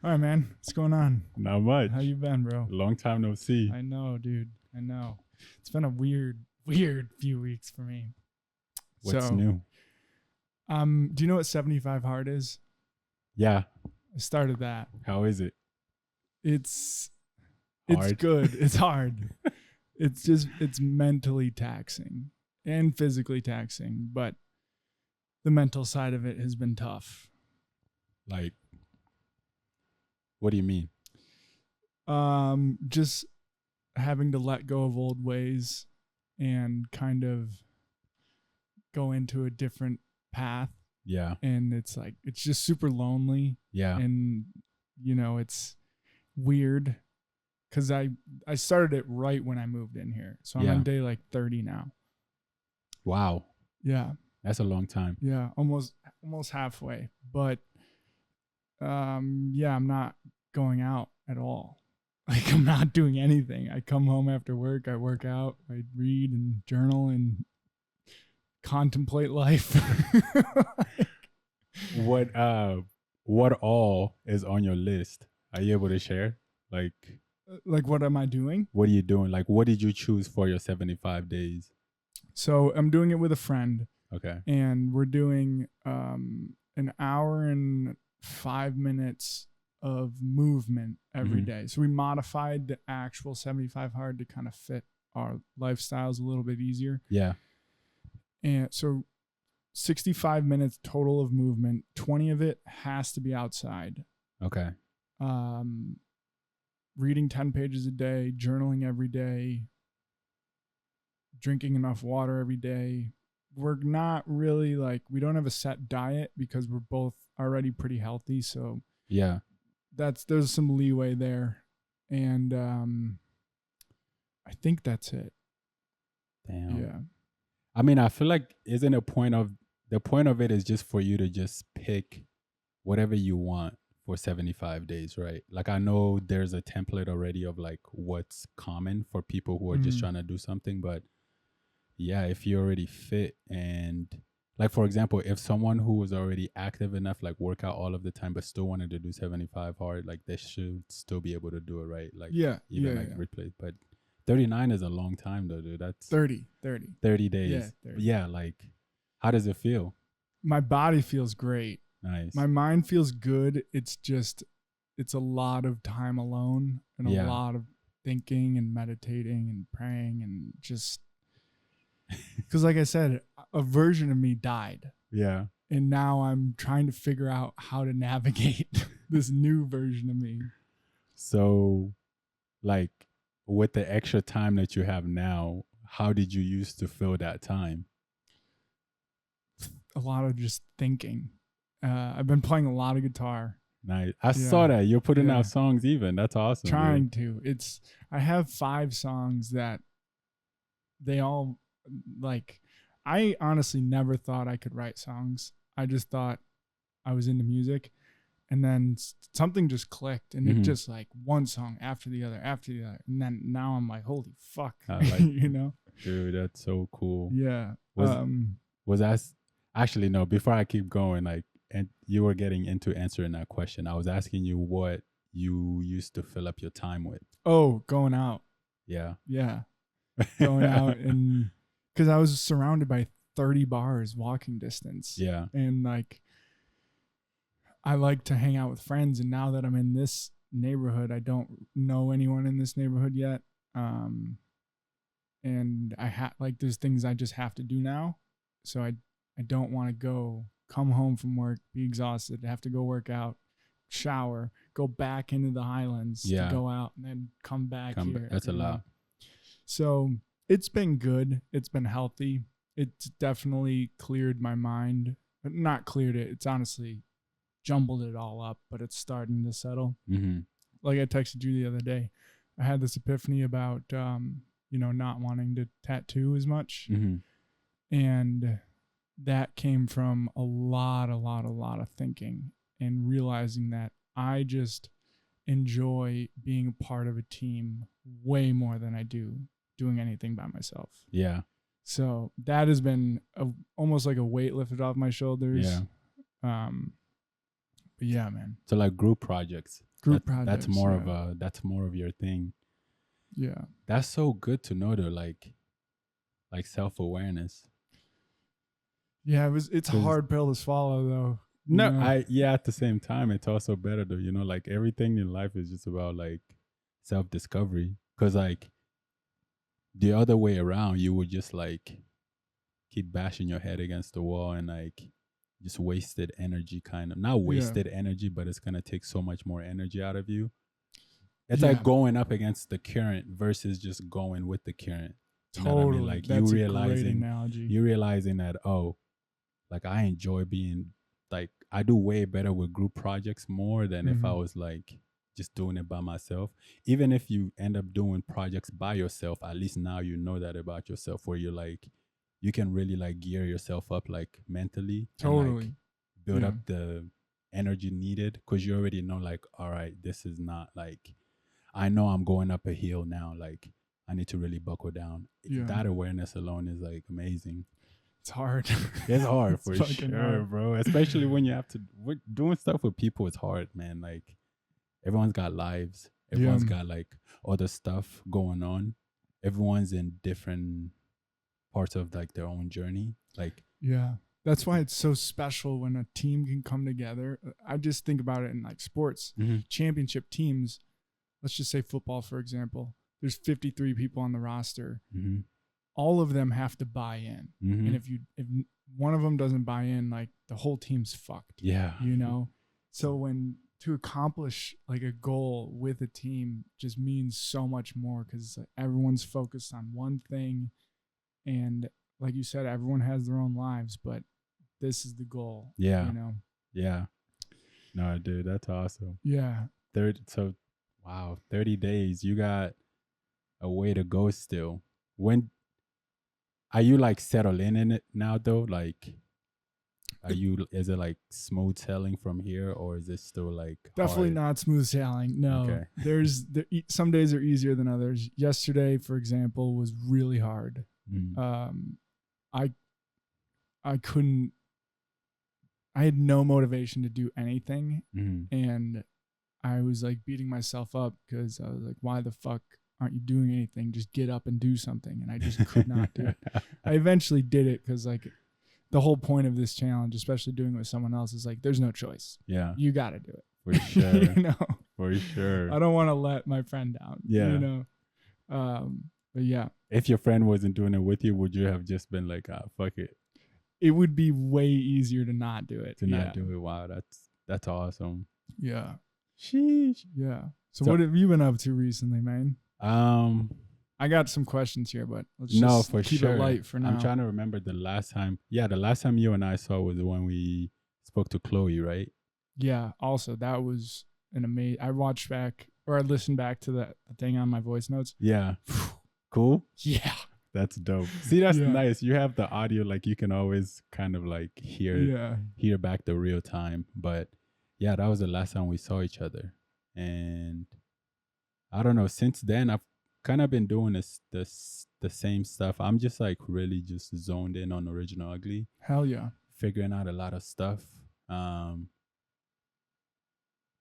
All right, man. What's going on? Not much. How you been, bro? Long time no see. I know, dude. I know. It's been a weird few weeks for me. What's So, new? do you know what 75 hard is? Yeah. I started that. How is it? It's Hard? good. It's hard. It's mentally taxing and physically taxing, but the mental side of it has been tough. Like, what do you mean? Just having to let go of old ways and kind of go into a different path. Yeah. And it's just super lonely. Yeah. And it's weird because I started it right when I moved in here, so I'm on day 30 now. Wow. Yeah, that's a long time. Yeah, almost halfway. But I'm not going out at all. Like, I'm not doing anything. I come home after work, I work out, I read and journal and contemplate life. What all is on your list? Are you able to share? Like what am I doing? What are you doing? Like, what did you choose for your 75 days? So I'm doing it with a friend. Okay. And we're doing an hour and 5 minutes of movement every day. So we modified the actual 75 hard to kind of fit our lifestyles a little bit easier. Yeah. And so 65 minutes total of movement, 20 of it has to be outside. Okay. Reading 10 pages a day, journaling every day, drinking enough water every day. We're not really we don't have a set diet because we're both already pretty healthy. So yeah, there's some leeway there. And I think that's it. Damn. Yeah. I mean, I feel like isn't the point of it is just for you to just pick whatever you want for 75 days, right? Like, I know there's a template already of like what's common for people who are just trying to do something, but yeah, if you're already fit and like, for example, if someone who was already active enough, like work out all of the time, but still wanted to do 75 hard, like they should still be able to do it, right? Like, replace. But 39 is a long time though, dude. That's 30 days. Yeah, 30. Yeah. Like, how does it feel? My body feels great. Nice. My mind feels good. It's a lot of time alone and a lot of thinking and meditating and praying and just because, like I said, a version of me died. Yeah. And now I'm trying to figure out how to navigate this new version of me. So, like, with the extra time that you have now, how did you used to fill that time? A lot of just thinking. I've been playing a lot of guitar. Nice. I saw that. You're putting out songs even. That's awesome. Trying to. I have 5 songs that they all I honestly never thought I could write songs. I just thought I was into music, and then something just clicked, and it just like one song after the other, and then now I'm like, holy fuck, Dude, that's so cool. Yeah. Was that actually no? Before I keep going, like, and you were getting into answering that question. I was asking you what you used to fill up your time with. Oh, going out. Yeah. Going out and. Because I was surrounded by 30 bars walking distance. Yeah. And I like to hang out with friends. And now that I'm in this neighborhood, I don't know anyone in this neighborhood yet. And there's things I just have to do now. So I don't want to come home from work, be exhausted, have to go work out, shower, go back into the Highlands to go out and then come back here. That's a lot. So it's been good. It's been healthy. It's definitely cleared my mind. But not cleared it. It's honestly jumbled it all up, but it's starting to settle. Mm-hmm. Like I texted you the other day, I had this epiphany about, not wanting to tattoo as much. Mm-hmm. And that came from a lot of thinking and realizing that I just enjoy being a part of a team way more than I do doing anything by myself. Yeah. So that has been almost like a weight lifted off my shoulders. Yeah. But yeah, man. So like group projects. Group projects. That's more of your thing. Yeah. That's so good to know though, like self-awareness. Yeah, it's a 'Cause hard pill to swallow though. no, know? at the same time, it's also better though, like everything in life is just about like self-discovery. Cause like the other way around, you would just like keep bashing your head against the wall and like just wasted energy kind of. Not Yeah. wasted energy, but it's gonna take so much more energy out of you. It's Yeah. like going up against the current versus just going with the current. You know what I Totally. mean? Like That's a great analogy. you realizing that, oh, like I enjoy being like I do way better with group projects more than if I Mhm. was like just doing it by myself. Even if you end up doing projects by yourself, at least now you know that about yourself where you're like you can really like gear yourself up like mentally and like Totally. build Yeah. up the energy needed because you already know like all right, this is not like I know I'm going up a hill now, like I need to really buckle down. Yeah. That awareness alone is like amazing. It's hard. It's hard It's for fucking sure, hard. bro. Especially when you have to doing stuff with people. It's hard, man. Like everyone's got lives. Everyone's Yeah. got like other stuff going on. Everyone's in different parts of like their own journey. Like Yeah. That's why it's so special when a team can come together. I just think about it in like sports, championship teams. Let's just say football, for example. There's 53 people on the roster. All of them have to buy in. And if one of them doesn't buy in, like the whole team's fucked. Yeah. You know? So when to accomplish like a goal with a team just means so much more because everyone's focused on one thing. And like you said, everyone has their own lives, but this is the goal. Yeah. You know? Yeah. No, dude, that's awesome. Yeah. Wow, 30 days. You got a way to go still. When are you like settled in it now though? Like is it like smooth sailing from here or is it still like Definitely hard? not smooth sailing. No. Okay. Some days are easier than others. Yesterday, for example, was really hard. I couldn't. I had no motivation to do anything, and I was like beating myself up because I was like, "Why the fuck aren't you doing anything? Just get up and do something." And I just could not do it. I eventually did it because like the whole point of this challenge, especially doing it with someone else, is like there's no choice. Yeah, you got to do it for sure. you know, for sure. I don't want to let my friend down. Yeah, you know. But yeah, if your friend wasn't doing it with you, would you have just been like, "Ah, fuck it"? It would be way easier to not do it. Not do it. Wow, that's awesome. Yeah. Sheesh. Yeah. So what have you been up to recently, man? I got some questions here, but let's just keep it light for now. I'm trying to remember the last time. Yeah, the last time you and I saw was when we spoke to Chloe, right? Yeah. Also, that was an amazing. I listened back to the thing on my voice notes. Yeah. Cool. Yeah. That's dope. See, that's nice. You have the audio, like you can always kind of like hear back the real time. But yeah, that was the last time we saw each other. And I don't know, since then I've kind of been doing the same stuff. I'm just like really just zoned in on Original Ugly. Hell yeah. Figuring out a lot of stuff.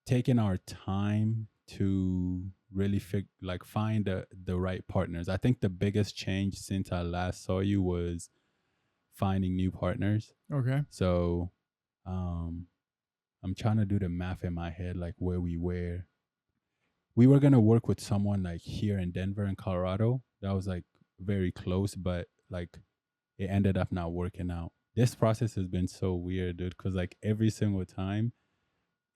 Taking our time to really find the right partners. I think the biggest change since I last saw you was finding new partners. Okay. So I'm trying to do the math in my head, like where we were going to work with someone like here in Denver and Colorado. That was like very close, but like it ended up not working out. This process has been so weird, dude, because like every single time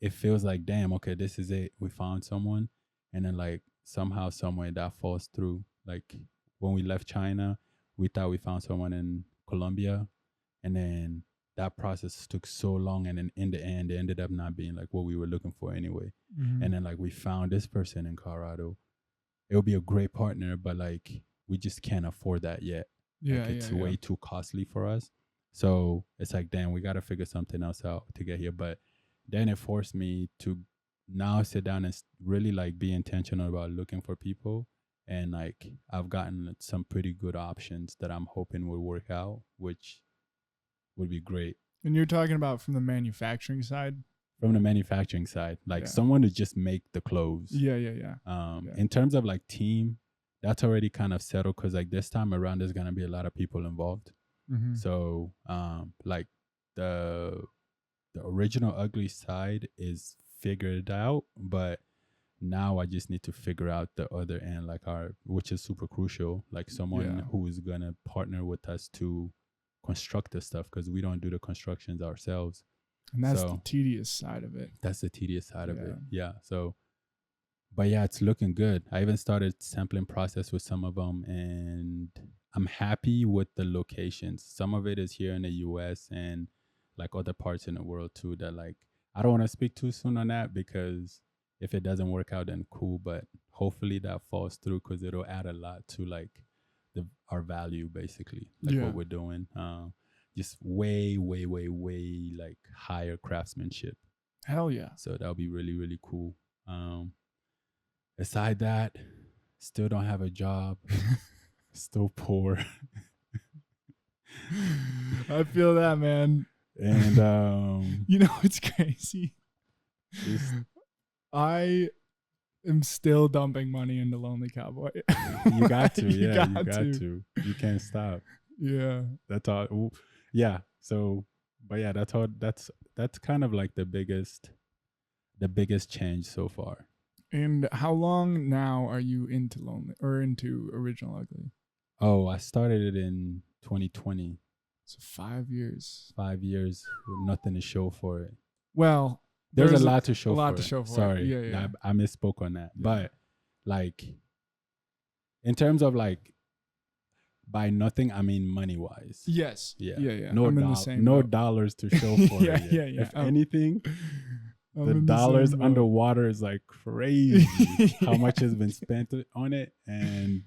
it feels like, damn, okay, this is it. We found someone. And then like somehow, somewhere that falls through. Like when we left China, we thought we found someone in Colombia. And then that process took so long. And then in the end, it ended up not being like what we were looking for anyway. And then like we found this person in Colorado. It would be a great partner, but like we just can't afford that yet. Yeah, like, it's way too costly for us. So it's like, damn, we got to figure something else out to get here. But then it forced me to now sit down and really like be intentional about looking for people. And like I've gotten some pretty good options that I'm hoping will work out, which would be great. And you're talking about from the manufacturing side? from the manufacturing side, like Yeah. someone to just make the clothes. Yeah. Yeah. In terms of like team, that's already kind of settled because like this time around, there's gonna be a lot of people involved. Mm-hmm. So like the original ugly side is figured out, but now I just need to figure out the other end, like which is super crucial, like someone Yeah. who is gonna partner with us to construct the stuff because we don't do the constructions ourselves. And that's So the tedious side of it. that's the tedious side of Yeah. it. Yeah. So, but yeah, it's looking good. I even started sampling process with some of them, and I'm happy with the locations. Some of it is here in the US and like other parts in the world too. That like I don't want to speak too soon on that because if it doesn't work out, then cool. But hopefully that falls through because it'll add a lot to like our value basically, like Yeah. what we're doing. Just way, way, way, way like higher craftsmanship. Hell yeah. So that'll be really, really cool. Aside that, still don't have a job. Still poor. I feel that, man. And You know, it's crazy. I am still dumping money into Lonely Cowboy. you got to, You yeah, got you got to. You can't stop. Yeah. That's all. Yeah. So, but yeah, that's all. That's kind of like the biggest change so far. And how long now are you into Lonely or into Original Ugly? Oh, I started it in 2020. So 5 years. 5 years with nothing to show for it. Well, there's a lot to show. A lot for to it. show for Sorry, it. Yeah. I misspoke on that. Yeah. But like, in terms of like, by nothing, I mean money wise. Yes. Yeah. Yeah. No, I'm in the same no boat. dollars to show for Yeah, it. Yet. yeah. If anything, I'm the in dollars same boat. underwater is like crazy. How Yeah. much has been spent on it, and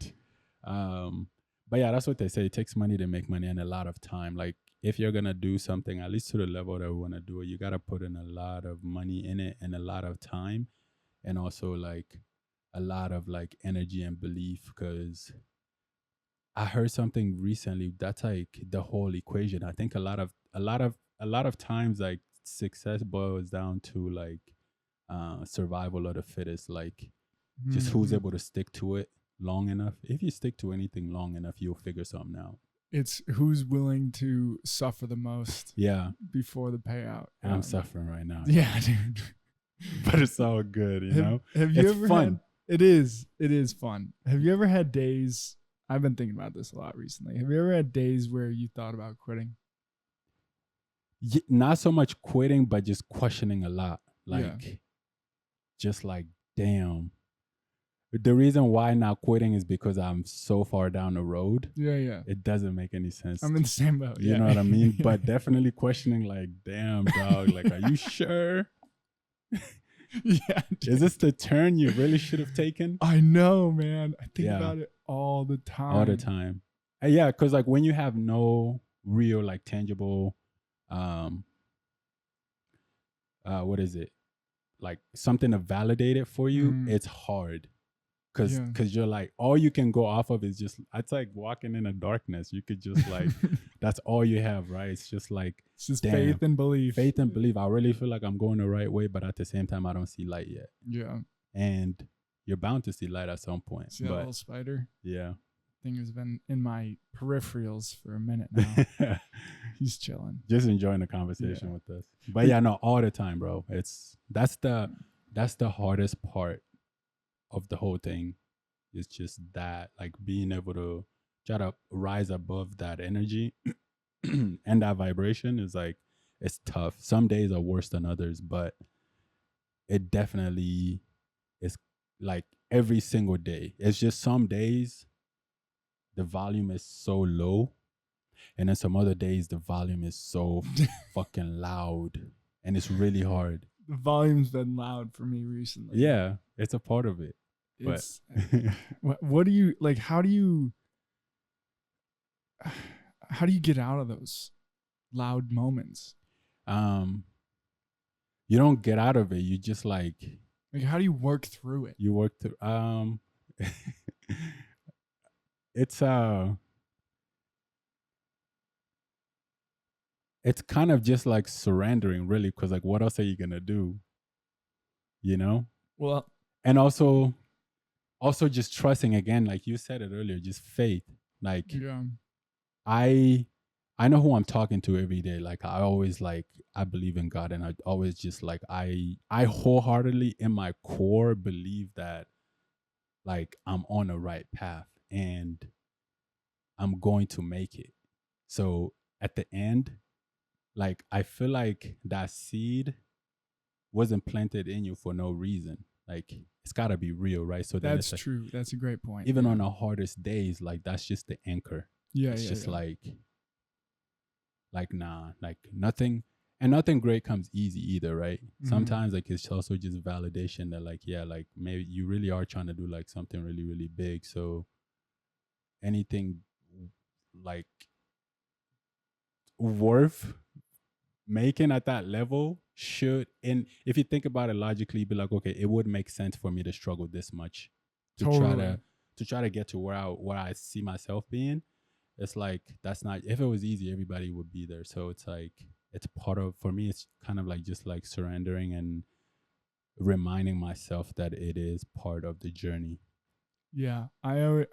but yeah, that's what they say. It takes money to make money and a lot of time. Like if you're gonna do something, at least to the level that we want to do it, you gotta put in a lot of money in it and a lot of time, and also like a lot of like energy and belief. Because I heard something recently that's like the whole equation. I think a lot of times like success boils down to like survival of the fittest. Like just who's able to stick to it long enough. If you stick to anything long enough, you'll figure something out. It's who's willing to suffer the most. Yeah. Before the payout. And I'm suffering right now. Yeah, dude. But it's all good, you know? Have you it's ever fun. It is fun. Have you ever had days, I've been thinking about this a lot recently. Have you ever had days where you thought about quitting? Not so much quitting, but just questioning a lot. Like, just like, damn. The reason why not quitting is because I'm so far down the road. Yeah. It doesn't make any sense. I'm in the same boat. You know what I mean? But definitely questioning, like, damn, dog, like, are you sure? Yeah. Dude. Is this the turn you really should have taken? I know, man. I think about it all the time. All the time. Yeah, because like when you have no real, like, tangible, what is it? Like something to validate it for you, it's hard. Because you're like, all you can go off of is just, it's like walking in the darkness. You could just like, that's all you have, right? It's just like, it's just faith and belief. Faith and belief. I really feel like I'm going the right way, but at the same time, I don't see light yet. Yeah. And you're bound to see light at some point. See that little spider? Yeah. Thing has been in my peripherals for a minute now. He's chilling. Just enjoying the conversation with us. But yeah, no, all the time, bro. That's the hardest part of the whole thing. It's just that, like, being able to try to rise above that energy and that vibration is like, it's tough. Some days are worse than others, but it definitely is like every single day. It's just some days the volume is so low, and then some other days the volume is so fucking loud, and it's really hard. The volume's been loud for me recently. Yeah, it's a part of it. It's, what do you like? How do you get out of those loud moments? You don't get out of it. You just like how do you work through it? You work through. It's it's kind of just like surrendering, really, because like, what else are you gonna do? You know, Well, and also just trusting again, like you said it earlier, just faith. Like yeah, I I know who I'm talking to every day. Like I always like I believe in God, and I always just like I wholeheartedly in my core believe that like I'm on the right path and I'm going to make it. So at the end, like I feel like that seed wasn't planted in you for no reason. Like it's got to be real, right? So then that's it's like true. That's a great point. even Yeah, on the hardest days, like that's just the anchor. yeah, It's yeah, just yeah. like nah, like nothing, and nothing great comes easy either, right? Mm-hmm. Sometimes like it's also just validation that like yeah, like maybe you really are trying to do like something really really big. So anything like worth making at that level should, and if you think about it logically, be like okay, it would make sense for me to struggle this much to try Totally. to get to where I see myself being. It's like that's not, if it was easy everybody would be there. So it's like it's part of, for me it's kind of like just like surrendering and reminding myself that it is part of the journey. Yeah, I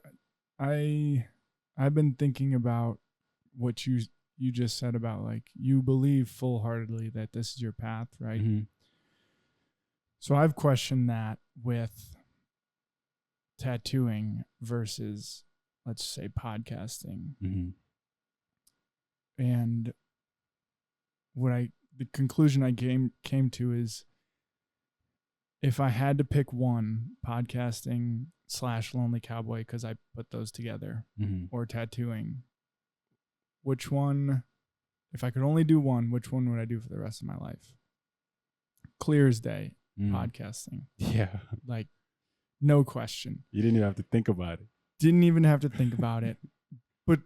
I've been thinking about what you just said about like you believe full heartedly that this is your path, right? Mm-hmm. So I've questioned that with tattooing versus, let's say, podcasting. Mm-hmm. And the conclusion I came to is if I had to pick one, podcasting slash Lonely Cowboy, because I put those together, Mm-hmm. or tattooing, which one, if I could only do one, which one would I do for the rest of my life? Clear as day, Mm. podcasting. Yeah. Like, no question. You didn't even have to think about it. Didn't even have to think about it. But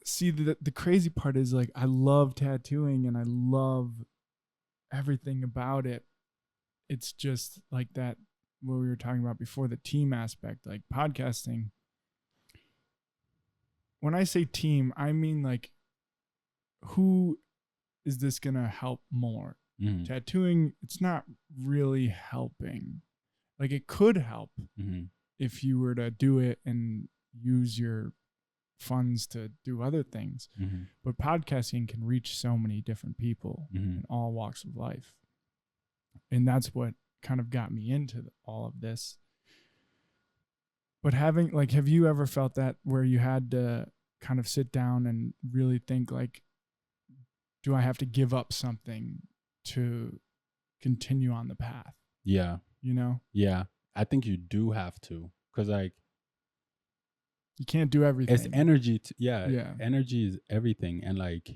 see, the crazy part is like, I love tattooing and I love everything about it. It's just like that, what we were talking about before, the team aspect, like podcasting. When I say team, I mean like, who is this going to help more? Mm-hmm. Tattooing, it's not really helping. Like, it could help Mm-hmm. if you were to do it and use your funds to do other things. Mm-hmm. But podcasting can reach so many different people Mm-hmm. in all walks of life. And that's what kind of got me into all of this. But having, like, have you ever felt that where you had to kind of sit down and really think, like, do I have to give up something to continue on the path? Yeah. You know, Yeah. I think you do have to, because like you can't do everything. it's energy yeah, Yeah. energy is everything. And like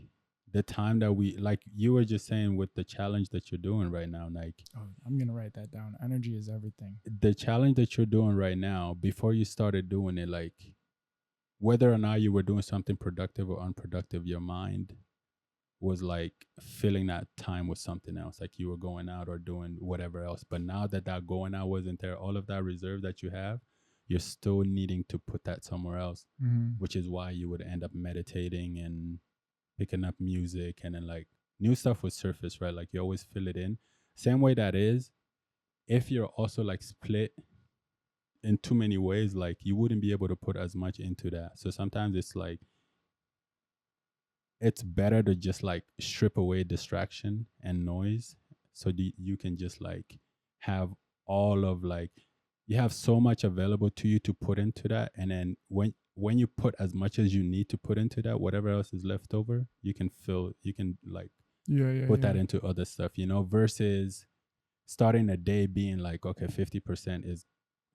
the time that we, like you were just saying with the challenge that you're doing right now, like Oh, I'm going to write that down. Energy is everything. the challenge that you're doing right now, before you started doing it, like whether or not you were doing something productive or unproductive, your mind was like filling that time with something else, like you were going out or doing whatever else. But now that that going out wasn't there, all of that reserve that you have, you're still needing to put that somewhere else, Mm-hmm. which is why you would end up meditating and picking up music, and then like new stuff would surface, right? Like you always fill it in. Same way that is, if you're also like split in too many ways, like you wouldn't be able to put as much into that. So sometimes it's like it's better to just like strip away distraction and noise, so you can just like have all of like, you have so much available to you to put into that, and then when you put as much as you need to put into that, whatever else is left over, you can like Yeah, yeah, put yeah. that into other stuff, versus starting a day being like, okay, 50% is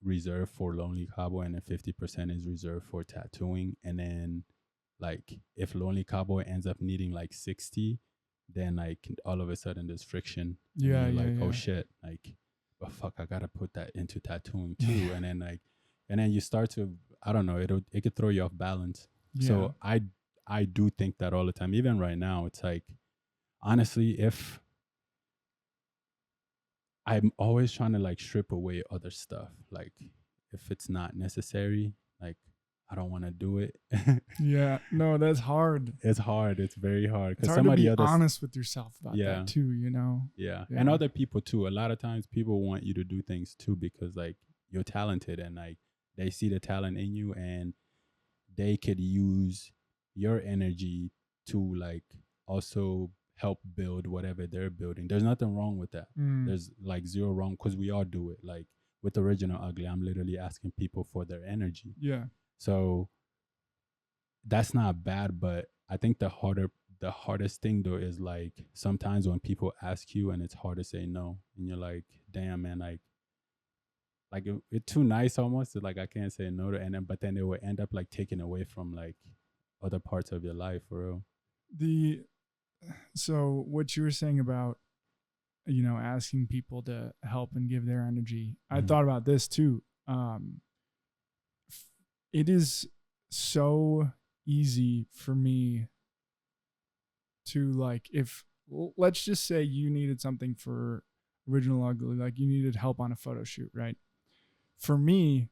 reserved for Lonely Cowboy, and then 50% is reserved for tattooing. And then like if Lonely Cowboy ends up needing like 60, then like all of a sudden there's friction. And then Yeah, you're yeah, like, oh yeah. shit, like, but fuck, I gotta put that into tattooing too. And then like, and then you start to, I don't know, it could throw you off balance. Yeah. So I do think that all the time. Even right now, it's like, honestly, if I'm always trying to like strip away other stuff, like if it's not necessary, like I don't want to do it. Yeah. No, that's hard. It's hard. It's very hard It's because hard some to of the be others, honest with yourself about yeah, that too, you know? yeah, and Yeah. other people too. A lot of times, people want you to do things too because like you're talented and like they see the talent in you and they could use your energy to like also help build whatever they're building. There's nothing wrong with that. Mm, There's like zero wrong because we all do it. Like with Original Ugly, I'm literally asking people for their energy. yeah. So that's not bad, but I think the hardest thing though is like sometimes when people ask you and it's hard to say no and you're like, damn man, like it's too nice almost. Like I can't say no to, and then but then it will end up like taking away from like other parts of your life for real. The so what you were saying about, you know, asking people to help and give their energy. I Mhm. thought about this too. It is so easy for me to like, if let's just say you needed something for Original Ugly, like you needed help on a photo shoot, right? For me,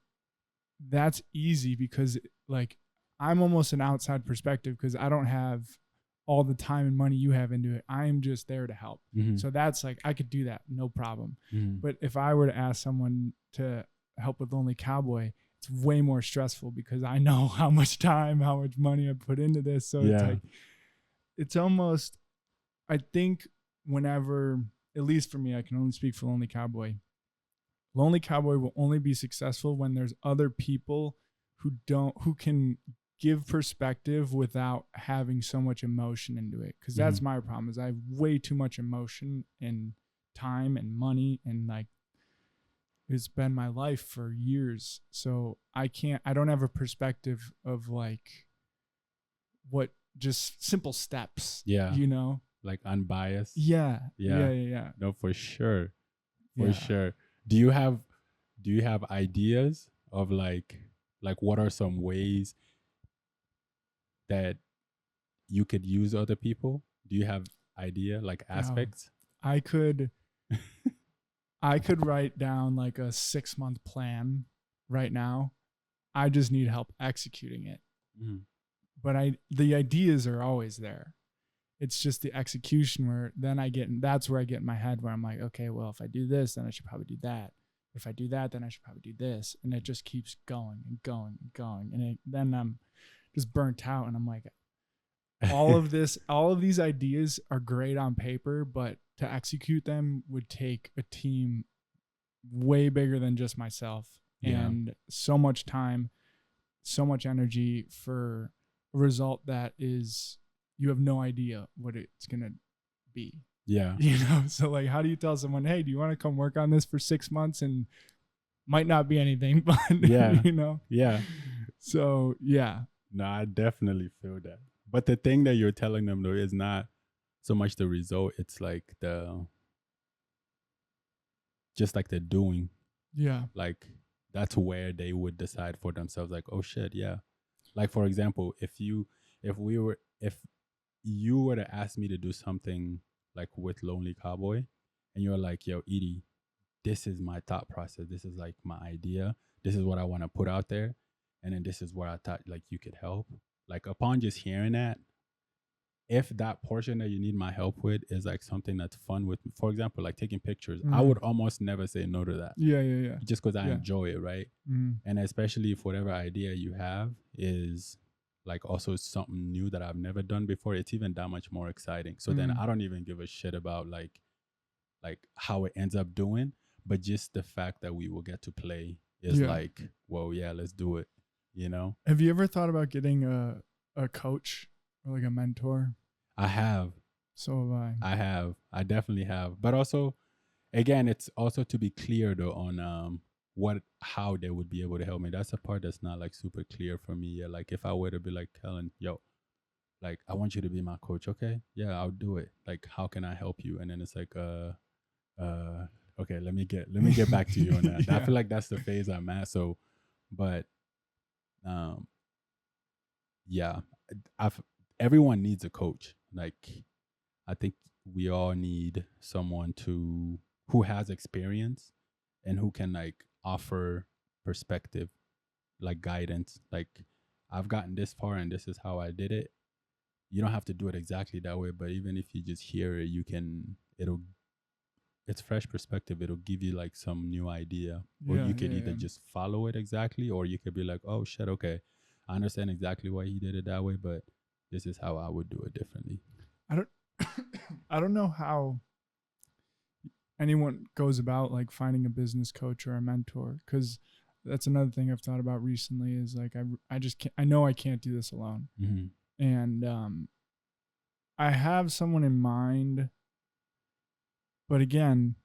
that's easy because like I'm almost an outside perspective because I don't have all the time and money you have into it. I am just there to help. Mhm. So that's like I could do that, no problem. Mhm. But if I were to ask someone to help with Lonely Cowboy, it's way more stressful because I know how much time, how much money I put into this. So it's Yeah. like it's almost, I think whenever, at least for me, I can only speak for Lonely Cowboy will only be successful when there's other people who can give perspective without having so much emotion into it. Because that's Mhm. my problem is I have way too much emotion and time and money, and like it's been my life for years. So I don't have a perspective of like what, just simple steps, Yeah. you know? Like unbiased. Yeah. Yeah. Yeah. No, for sure. For Yeah. sure. Do you have ideas of like what are some ways that you could use other people? Do you have idea like Oh, aspects? I could I could write down like a 6-month plan right now. I just need help executing it. Mhm. But the ideas are always there. It's just the execution where then that's where I get in my head where I'm like, okay, well, if I do this, then I should probably do that. If I do that, then I should probably do this. And it just keeps going and going and going. And then I'm just burnt out and I'm like, all of these ideas are great on paper, but to execute them would take a team way bigger than just myself, Yeah. and so much time, so much energy for a result that is, you have no idea what it's going to be. Yeah. You know, so like how do you tell someone, hey, do you want to come work on this for 6 months, and might not be anything, but Yeah. you know? Yeah. So yeah. No, I definitely feel that. But the thing that you're telling them though is not so much the result, it's like the just like the doing. Yeah. Like that's where they would decide for themselves like, "Oh shit, yeah." Like for example, if you were to ask me to do something like with Lonely Cowboy and you're like, "Yo, Edie, this is my thought process. This is like my idea. This is what I want to put out there." And then this is where I thought like you could help. Like upon just hearing that, if that portion that you need my help with is like something that's fun with me, for example, like taking pictures, I would almost never say no to that Yeah. just because I Yeah. enjoy it, right? And especially if whatever idea you have is like also something new that I've never done before, it's even that much more exciting. So then I don't even give a shit about like how it ends up doing, but just the fact that we will get to play is Yeah. like, well, yeah, let's do it, you know? Have you ever thought about getting a coach or like a mentor? I have. So have I. I definitely have. But also, again, it's also to be clear though on how they would be able to help me. That's a part that's not like super clear for me yet. Like if I were to be like Kellen, yo, like I want you to be my coach, okay? Yeah, I'll do it. Like how can I help you? And then it's like okay, let me get back to you on that. I Yeah. feel like that's the phase I'm at. So but um yeah, I've everyone needs a coach. Like I think we all need someone to who has experience and who can like offer perspective, like guidance. Like I've gotten this far and this is how I did it. You don't have to do it exactly that way, but even if you just hear it, it's fresh perspective. It'll give you like some new idea, or Yeah, you could yeah, either yeah. just follow it exactly, or you could be like, oh shit, okay, I understand exactly why he did it that way, but this is how I would do it differently. I don't I don't know how anyone goes about like finding a business coach or a mentor, because that's another thing I've thought about recently is like I just can't, I know I can't do this alone. Mm-hmm. And I have someone in mind, but again,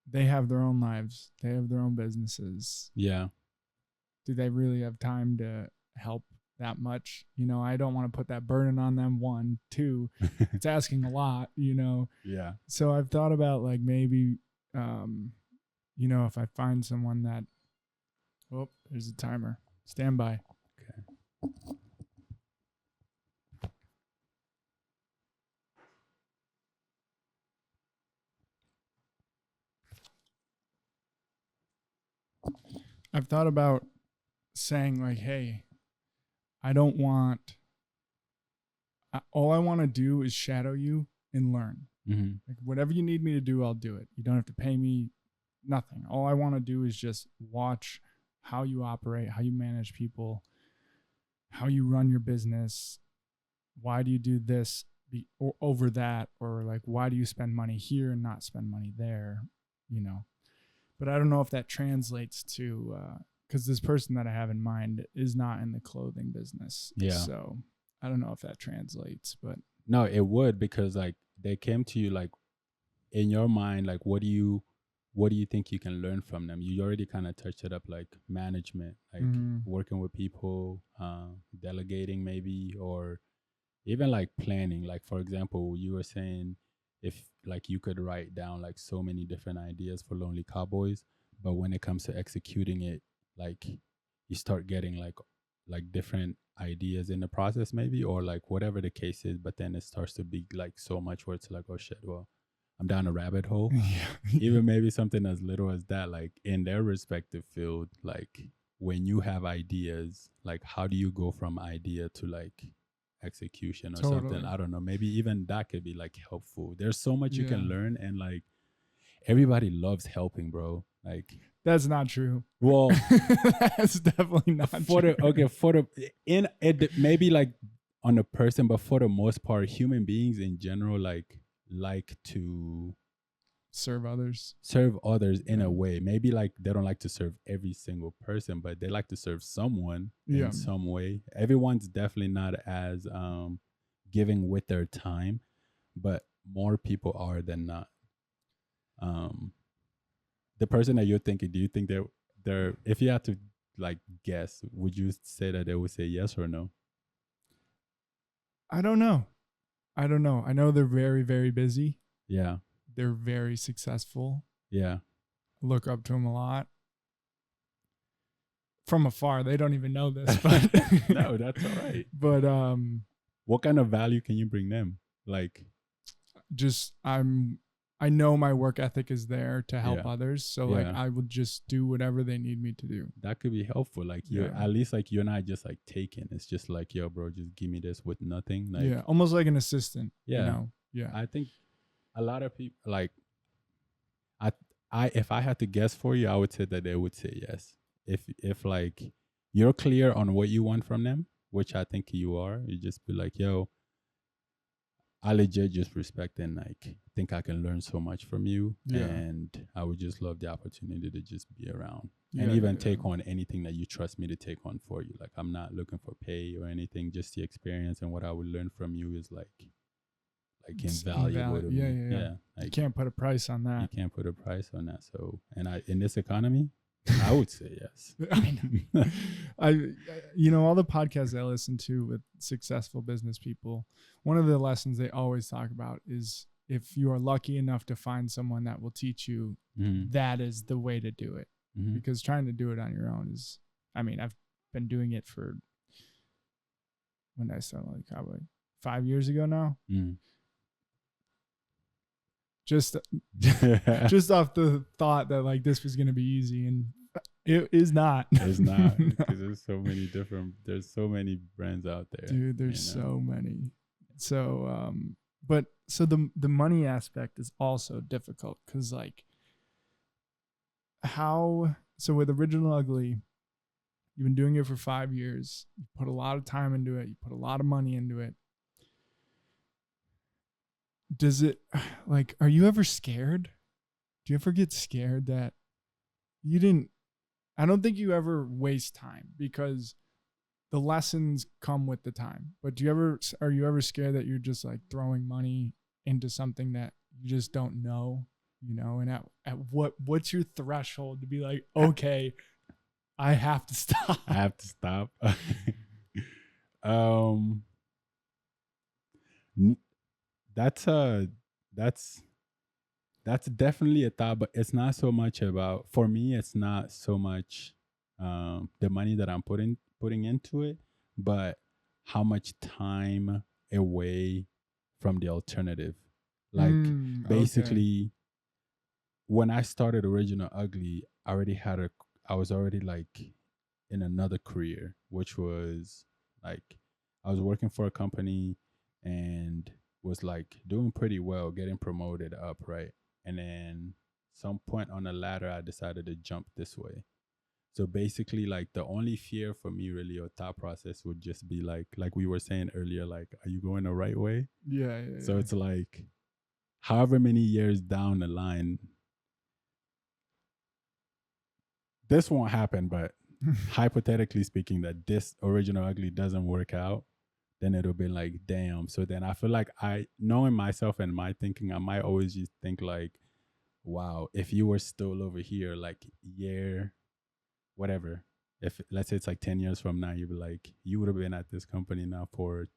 they have their own lives, they have their own businesses. Yeah. Do they really have time to help that much? I don't want to put that burden on them. One, two, it's asking a lot. Yeah. So I've thought about like maybe, if I find someone that, oh, there's a timer. Stand by. Okay. I've thought about saying like, hey, I don't want, all I want to do is shadow you and learn. Mm-hmm. Like whatever you need me to do, I'll do it. You don't have to pay me nothing. All I want to do is just watch how you operate, how you manage people, how you run your business. Why do you do this over that? Or like, why do you spend money here and not spend money there? But I don't know if that translates to, because this person that I have in mind is not in the clothing business. Yeah. So I don't know if that translates, but No, it would, because like they came to you like in your mind, like what do you think you can learn from them? You already kind of touched it up, like management, like working with people, delegating maybe, or even like planning. Like for example, you were saying if like you could write down like so many different ideas for Lonely Cowboys, but when it comes to executing it, like you start getting like different ideas in the process maybe, or like whatever the case is, but then it starts to be like so much where it's like, oh shit, well, I'm down a rabbit hole. Even maybe something as little as that, like in their respective field, like when you have ideas, like how do you go from idea to like execution or something? I don't know, maybe even that could be like helpful. There's so much you can learn, and like everybody loves helping, bro. Like that's not true. Well, that's definitely not for true. for the in it maybe like on a person, but for the most part, human beings in general like to serve others in a way. Maybe like they don't like to serve every single person, but they like to serve someone in some way. Everyone's definitely not as giving with their time, but more people are than not. The person that you're thinking, do you think they're if you had to like guess, would you say that they would say yes or no? I don't know. I know they're very, very busy. Yeah. They're very successful. Yeah. Look up to them a lot. From afar, they don't even know this, but no, that's all right. But what kind of value can you bring them? Like just I know my work ethic is there to help others, so like I will just do whatever they need me to do. That could be helpful. Like you're at least like you're not just like taking. It's just like, yo, bro, just give me this with nothing. Like, almost like an assistant. Yeah. I think a lot of people like I if I had to guess for you, I would say that they would say yes. If like you're clear on what you want from them, which I think you are, you just be like, yo, I legit just respect and like think I can learn so much from you, and I would just love the opportunity to just be around and even take on anything that you trust me to take on for you. Like I'm not looking for pay or anything, just the experience, and what I would learn from you is like invaluable to me. Yeah. Like, you can't put a price on that. You can't put a price on that. So, and in this economy, I would say yes. I all the podcasts I listen to with successful business people, one of the lessons they always talk about is if you are lucky enough to find someone that will teach you, that is the way to do it. Because trying to do it on your own is, I've been doing it for, when did I start like Cowboy? 5 years ago now. Just off the thought that like this was going to be easy, and It is not. It's not, No. because there's so many brands out there. Dude, there's so many. So but so the money aspect is also difficult because like how so with Original Ugly, you've been doing it for 5 years. You put a lot of time into it. You put a lot of money into it. Does it like are you ever scared? Do you ever get scared that you didn't I don't think you ever waste time because the lessons come with the time. But are you ever scared that you're just like throwing money into something that you just don't know, you know? And at what's your threshold to be like, okay, I have to stop. I have to stop. um, that's that's that's definitely a thought, but it's not so much about, for me it's not so much the money that I'm putting into it, but how much time away from the alternative. Like Okay. basically when I started Original Ugly, I was already like in another career, which was like I was working for a company and was like doing pretty well, getting promoted up, right? And then some point on the ladder, I decided to jump this way. So basically, like the only fear for me really or thought process would just be like we were saying earlier, like, are you going the right way? Yeah. So it's like however many years down the line, this won't happen, but hypothetically speaking, that this Original Ugly doesn't work out, then it'll be like, damn. So then I feel like knowing myself and my thinking, I might always just think like, wow, if you were still over here, like year, whatever, if let's say it's like 10 years from now, you'd be like, you would have been at this company now for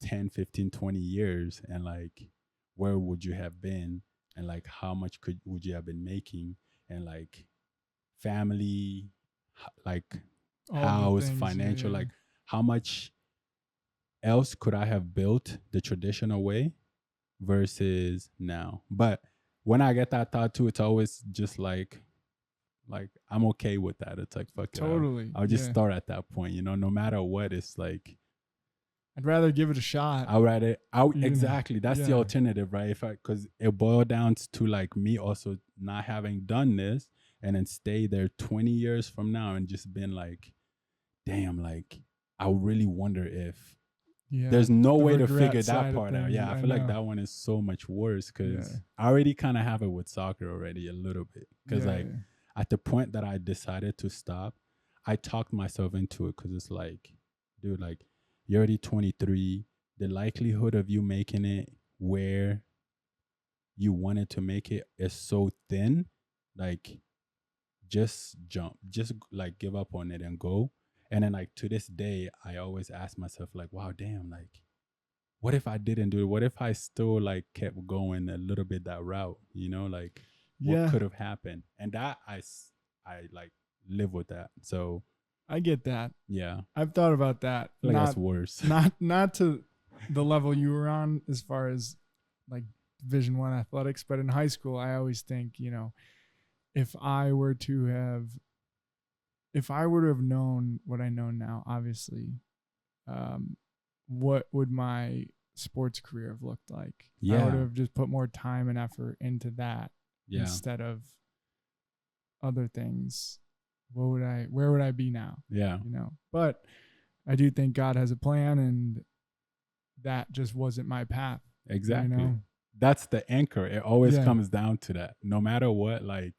10, 15, 20 years. And like, where would you have been? And like, how much would you have been making? And like, family, like All the house, things. financial, Yeah. like how much else could I have built the traditional way versus now? But when I get that thought too, it's always just like I'm okay with that. It's like fuck it. Totally. I'll just Yeah. start at that point, no matter what. It's like I'd rather give it a shot. I'll write it out. You know, Exactly. That's the yeah. alternative, right? Because it boiled down to like me also not having done this and then stay there 20 years from now and just been like, damn, like I really wonder if Yeah. there's no The way to regret figure that side of part out. Yeah, I things, feel like know. that one is so much worse Yeah. because I already kind of have it with soccer already a little bit. Because Yeah, like at the point that I decided to stop, I talked myself into it because it's like, dude, like you're already 23. The likelihood of you making it where you wanted to make it is so thin. Like just jump, just like give up on it and go. And then like to this day, I always ask myself like, wow, damn, like what if I didn't do it? What if I still like kept going a little bit that route? Like what Yeah, could have happened? And that I like live with that. So I get that. yeah, I I've thought about that. feel like that's worse. Not to the level you were on as far as like Division 1 athletics, but in high school I always think, if I were to have known what I know now, obviously, what would my sports career have looked like? I would Yeah, have just put more time and effort into that yeah, instead of other things. Where would I be now? yeah, But I do think God has a plan, and that just wasn't my path. exactly. That's the anchor. It always Yeah. comes down to that. No matter what, like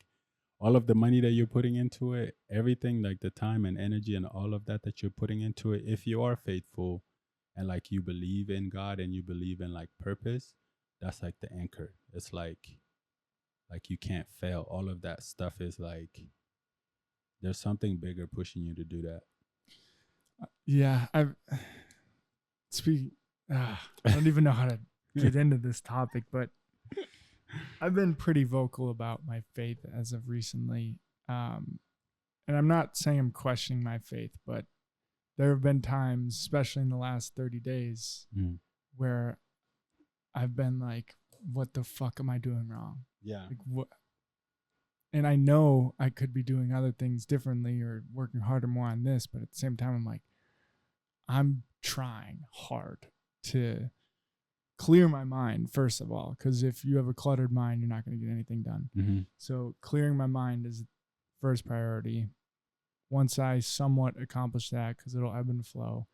all of the money that you're putting into it, everything, like the time and energy and all of that you're putting into it, if you are faithful and like you believe in God and you believe in like purpose, that's like the anchor. It's like you can't fail. All of that stuff is like there's something bigger pushing you to do that. Yeah, I've speak. I don't even know how to get into this topic, but I've been pretty vocal about my faith as of recently. And I'm not saying I'm questioning my faith, but there have been times, especially in the last 30 days, where I've been like, what the fuck am I doing wrong? Yeah. Like, what? And I know I could be doing other things differently or working harder more on this, but at the same time, I'm like, I'm trying hard to clear my mind, first of all, because if you have a cluttered mind, you're not going to get anything done. Mm-hmm. So clearing my mind is first priority. Once I somewhat accomplish that, because it'll ebb and flow,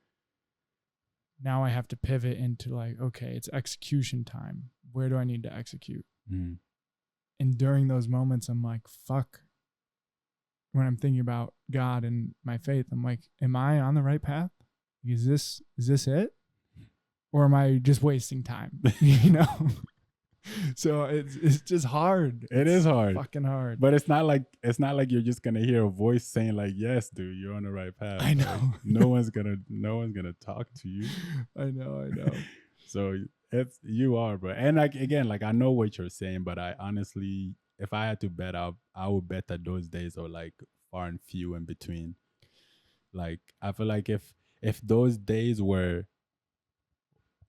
now I have to pivot into like, okay, it's execution time. Where do I need to execute? Mm-hmm. And during those moments, I'm like, fuck. When I'm thinking about God and my faith, I'm like, am I on the right path? Is this it? Or am I just wasting time? You know? So it's just hard. It is hard. Fucking hard. But it's not like you're just gonna hear a voice saying like, yes, dude, you're on the right path. I know. Like, no one's gonna talk to you. I know. So you are, bro. And like again, like I know what you're saying, but I honestly, if I had to bet, I would bet that those days are like far and few in between. Like I feel like if those days were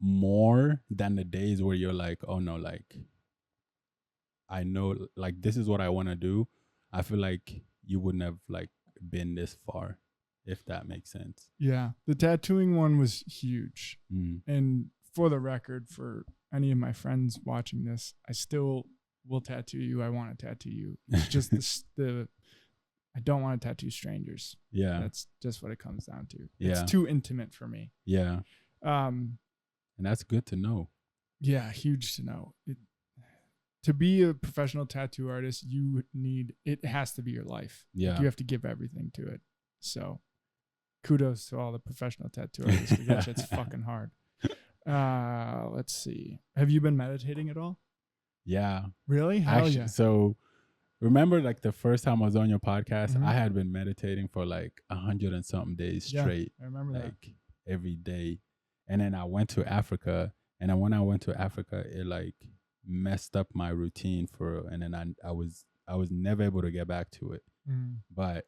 more than the days where you're like, oh no, like I know like this is what I want to do, I feel like you wouldn't have like been this far, if that makes sense. Yeah. The tattooing one was huge. Mm. And for the record, for any of my friends watching this, I still will tattoo you. I want to tattoo you. It's just the I don't want to tattoo strangers. Yeah. That's just what it comes down to. Yeah. It's too intimate for me. Yeah. And that's good to know. Yeah, huge to know. To be a professional tattoo artist, it has to be your life. Yeah. Like you have to give everything to it. So kudos to all the professional tattoo artists, because that shit's fucking hard. Let's see. Have you been meditating at all? Yeah. Really? Hell yeah. So remember like the first time I was on your podcast, Mhm. I had been meditating for like 100 and something days straight. I remember like every day. And then I went to Africa, and then when I went to Africa, it like messed up my routine and then I was never able to get back to it. Mm. But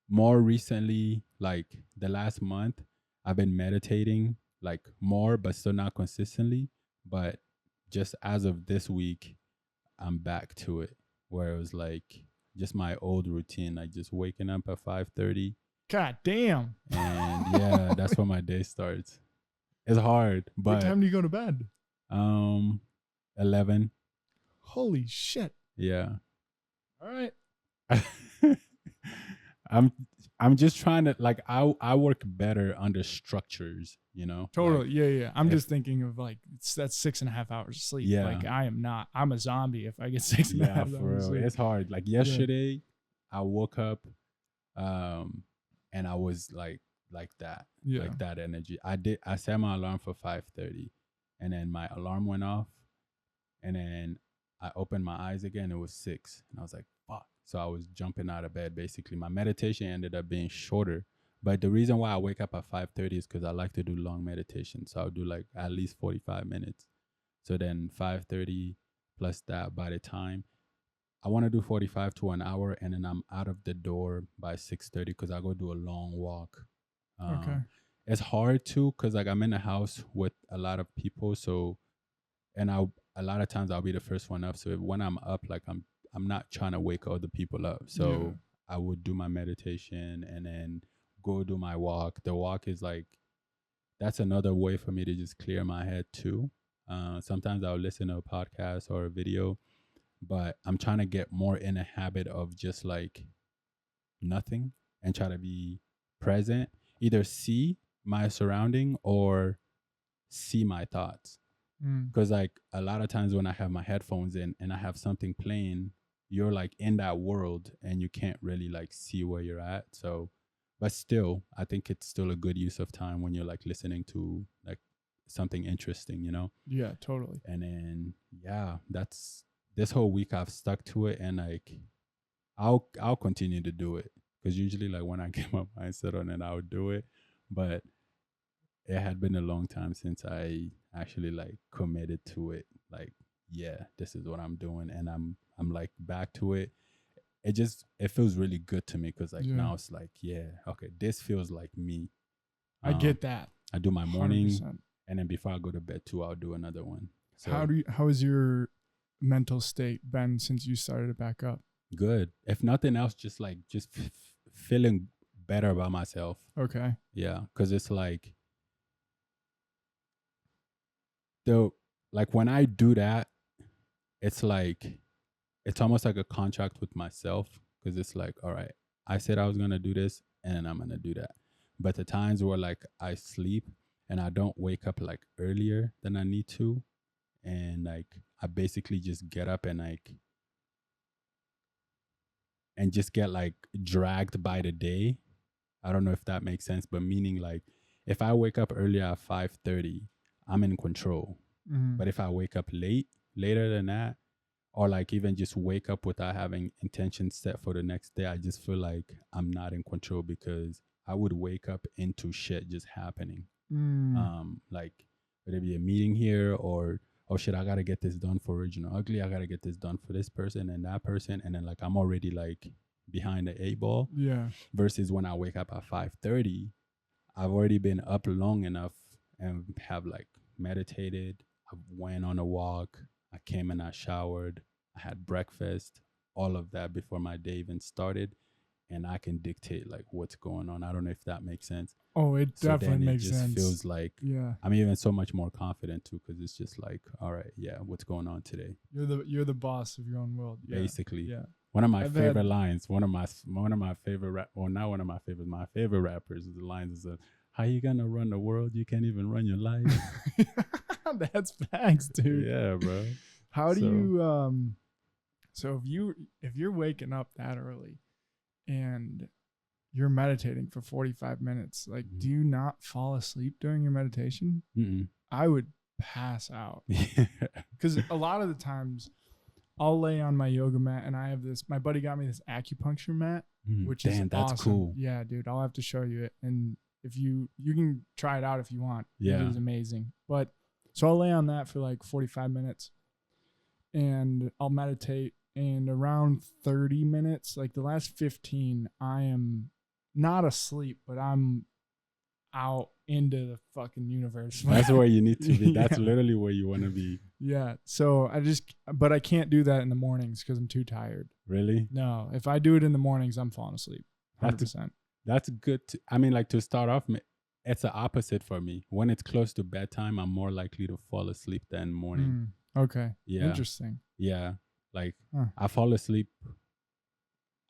more recently, like the last month, I've been meditating like more, but still not consistently. But just as of this week, I'm back to it, where it was like just my old routine, like just waking up at 5:30. God damn. And yeah, that's when my day starts. It's hard, but what time do you go to bed? 11. Holy shit. Yeah. All right. I'm just trying to like I work better under structures, you know. Totally. Like, yeah. I'm just thinking of like that's 6.5 hours of sleep. Yeah. Like I'm a zombie if I get 6.5 hours for of real. sleep. It's hard. Like yesterday, I woke up, and I was like that, like that energy. I set my alarm for 5:30, and then my alarm went off, and then I opened my eyes again. It was 6, and I was like, fuck. So I was jumping out of bed. Basically, my meditation ended up being shorter. But the reason why I wake up at 5:30 is because I like to do long meditation. So I'll do like at least 45 minutes. So then 5:30 plus that, by the time I want to do 45 to an hour, and then I'm out of the door by 6:30 because I go do a long walk. Okay. It's hard too because like I'm in the house with a lot of people. So, and a lot of times I'll be the first one up. So when I'm up, like I'm not trying to wake other people up. So I would do my meditation and then go do my walk. The walk is like, that's another way for me to just clear my head too. Sometimes I'll listen to a podcast or a video, but I'm trying to get more in a habit of just like nothing and try to be present, either see my surrounding or see my thoughts. Because like a lot of times when I have my headphones in and I have something playing, you're like in that world and you can't really like see where you're at. So, but still, I think it's still a good use of time when you're like listening to like something interesting, you know? Yeah, totally. And then, yeah, that's this whole week I've stuck to it, and like I'll continue to do it because usually like when I get my mindset on it, I'll do it. But it had been a long time since I actually like committed to it. Like, yeah, this is what I'm doing, and I'm like back to it. It feels really good to me because like now it's like, yeah, okay, this feels like me. I get that. I do my morning, 100%. and then before I go to bed too, I'll do another one. So how has your mental state been since you started it back up? Good. If nothing else, just like feeling better about myself. Okay. Yeah, because it's like the like when I do that, it's like it's almost like a contract with myself because it's like, all right, I said I was gonna do this, and I'm gonna do that. But the times where like I sleep and I don't wake up like earlier than I need to, and like I basically just get up and just get like dragged by the day. I don't know if that makes sense, but meaning like if I wake up earlier at 5:30, I'm in control. Mm-hmm. But if I wake up later than that, or like even just wake up without having intentions set for the next day, I just feel like I'm not in control because I would wake up into shit just happening. Mm. Like whether it be a meeting here or oh shit, I gotta get this done for Original Ugly. I gotta get this done for this person and that person, and then like I'm already like behind the eight ball. Yeah. Versus when I wake up at 5:30, I've already been up long enough and have like meditated. I went on a walk. I came and I showered. I had breakfast. All of that before my day even started, and I can dictate like what's going on. I don't know if that makes sense. Oh, it So definitely then it makes just sense. feels like Yeah. I'm even so much more confident too because it's just like, all right, yeah, what's going on today? You're the boss of your own world. Yeah. Basically, Yeah. one of my I've favorite had- lines, one of my favorite well, not one of my favorite, my favorite rappers. The lines is, "How you gonna run the world? You can't even run your life." That's facts, dude. Yeah, bro. How do So- you so if you're waking up that early and you're meditating for 45 minutes, like Mhm. do you not fall asleep during your meditation? Mm-mm. I would pass out. Cuz a lot of the times I'll lay on my yoga mat and I have this my buddy got me this acupuncture mat, which is that's awesome. cool. Yeah, dude, I'll have to show you it, and if you can try it out if you want. Yeah. It is amazing. But so I'll lay on that for like 45 minutes and I'll meditate, and around 30 minutes, like the last 15, I am not asleep, but I'm out into the fucking universe. That's where you need to be. That's Yeah. literally where you want to be. Yeah. So but I can't do that in the mornings because I'm too tired. Really? No, if I do it in the mornings, I'm falling asleep. That's 100%. That's good. I mean, like to start off, it's the opposite for me. When it's close to bedtime, I'm more likely to fall asleep than morning. Okay. Yeah. Interesting. Yeah. Like Huh. I fall asleep.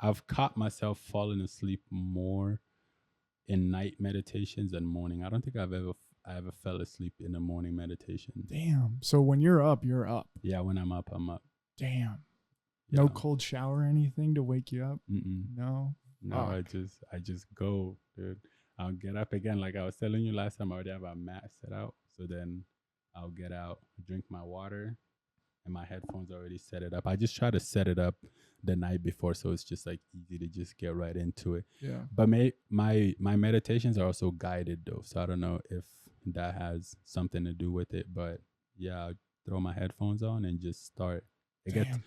I've caught myself falling asleep more in night meditations than morning. I don't think I ever fell asleep in a morning meditation. Damn. So when you're up, you're up. Yeah, when I'm up, I'm up. Damn. Yeah. No cold shower or anything to wake you up? Mm-mm. No. No, I just go, dude. I'll get up again. Like I was telling you last time, I already have a mat set out. So then I'll get out, drink my water, and my headphones already set it up. I just try to set it up the night before, so it's just like easy to just get right into it. Yeah. But my meditations are also guided though, so I don't know if that has something to do with it. But yeah, I'll throw my headphones on and just start. It gets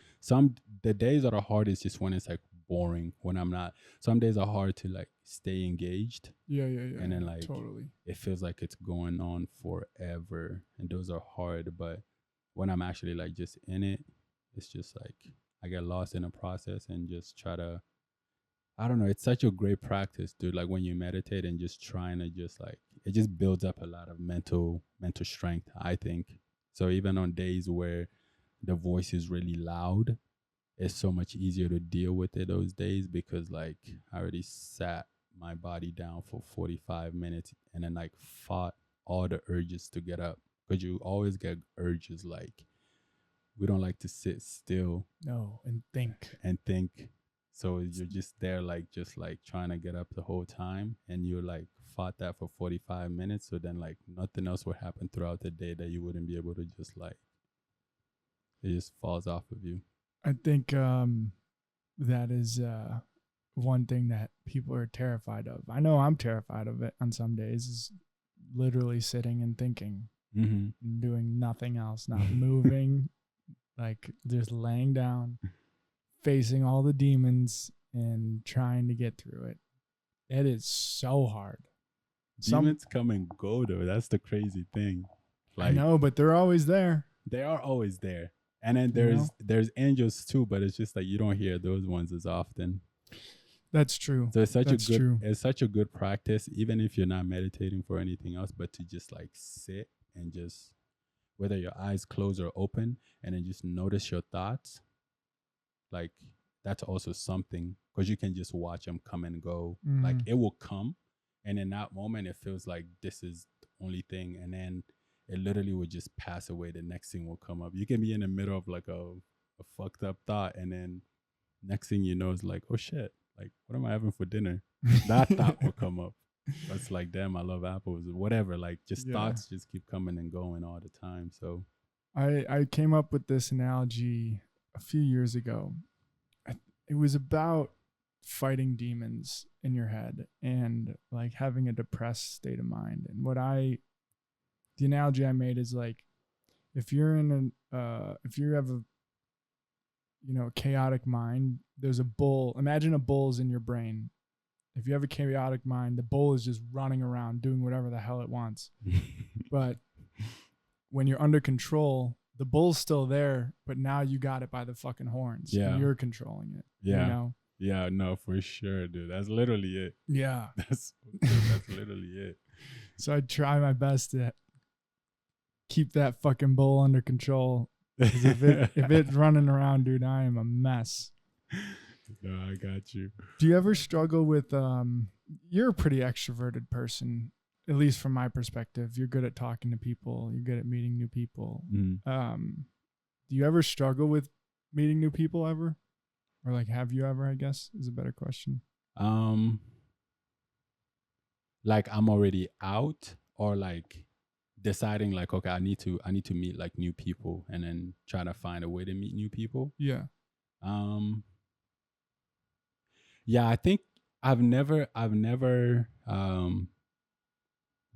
the days that are hard is just when it's like boring, when I'm not. Some days are hard to like stay engaged. Yeah. And then like totally. it feels like it's going on forever, and those are hard. But when I'm actually like just in it, it's just like I get lost in the process and just try to. I don't know. It's such a great practice, dude. Like when you meditate and just trying to just like it just builds up a lot of mental strength, I think. So even on days where the voice is really loud, it's so much easier to deal with it those days because like I already sat my body down for 45 minutes and then like fought all the urges to get up, because you always get urges like we don't like to sit still No, and think. So you're just there like just like trying to get up the whole time, and you're like fought that for 45 minutes, so then like nothing else would happen throughout the day that you wouldn't be able to just like it just falls off of you. I think that is one thing that people are terrified of. I know I'm terrified of it on some days, is literally sitting and thinking, Mm-hmm. and doing nothing else, not moving, like just laying down, facing all the demons and trying to get through it. It is so hard. Demons come and go though. That's the crazy thing. I know, but they're always there. They are always there. And then You know? there's angels too, but it's just like you don't hear those ones as often. That's true. So That's true. it's such a good practice, even if you're not meditating for anything else, but to just like sit and just whether your eyes close or open, and then just notice your thoughts. Like that's also something because you can just watch them come and go. Like Mm. it will come, and in that moment, it feels like this is the only thing, and then it literally would just pass away. The next thing will come up. You can be in the middle of like a fucked up thought, and then next thing you know is like, oh shit, like what am I having for dinner? That thought will come up. It's like, damn, I love apples or whatever. Like just Yeah. thoughts just keep coming and going all the time. So I came up with this analogy a few years ago. It was about fighting demons in your head and like having a depressed state of mind. And the analogy I made is like if you're in if you have a chaotic mind, there's a bull. Imagine a bull's in your brain. If you have a chaotic mind, the bull is just running around doing whatever the hell it wants. But when you're under control, the bull's still there, but now you got it by the fucking horns. Yeah. And you're controlling it. yeah. You know? Yeah, no, for sure, dude. That's literally it. Yeah. That's literally it. So I try my best to keep that fucking bull under control. Because if it's running around, dude, I am a mess. No, I got you. Do you ever struggle with you're a pretty extroverted person, at least from my perspective. You're good at talking to people, you're good at meeting new people. Do you ever struggle with meeting new people ever? Or like have you ever, I guess, is a better question. Like I'm already out or like deciding like okay, I need to meet like new people and then try to find a way to meet new people. Yeah. Yeah, I think I've never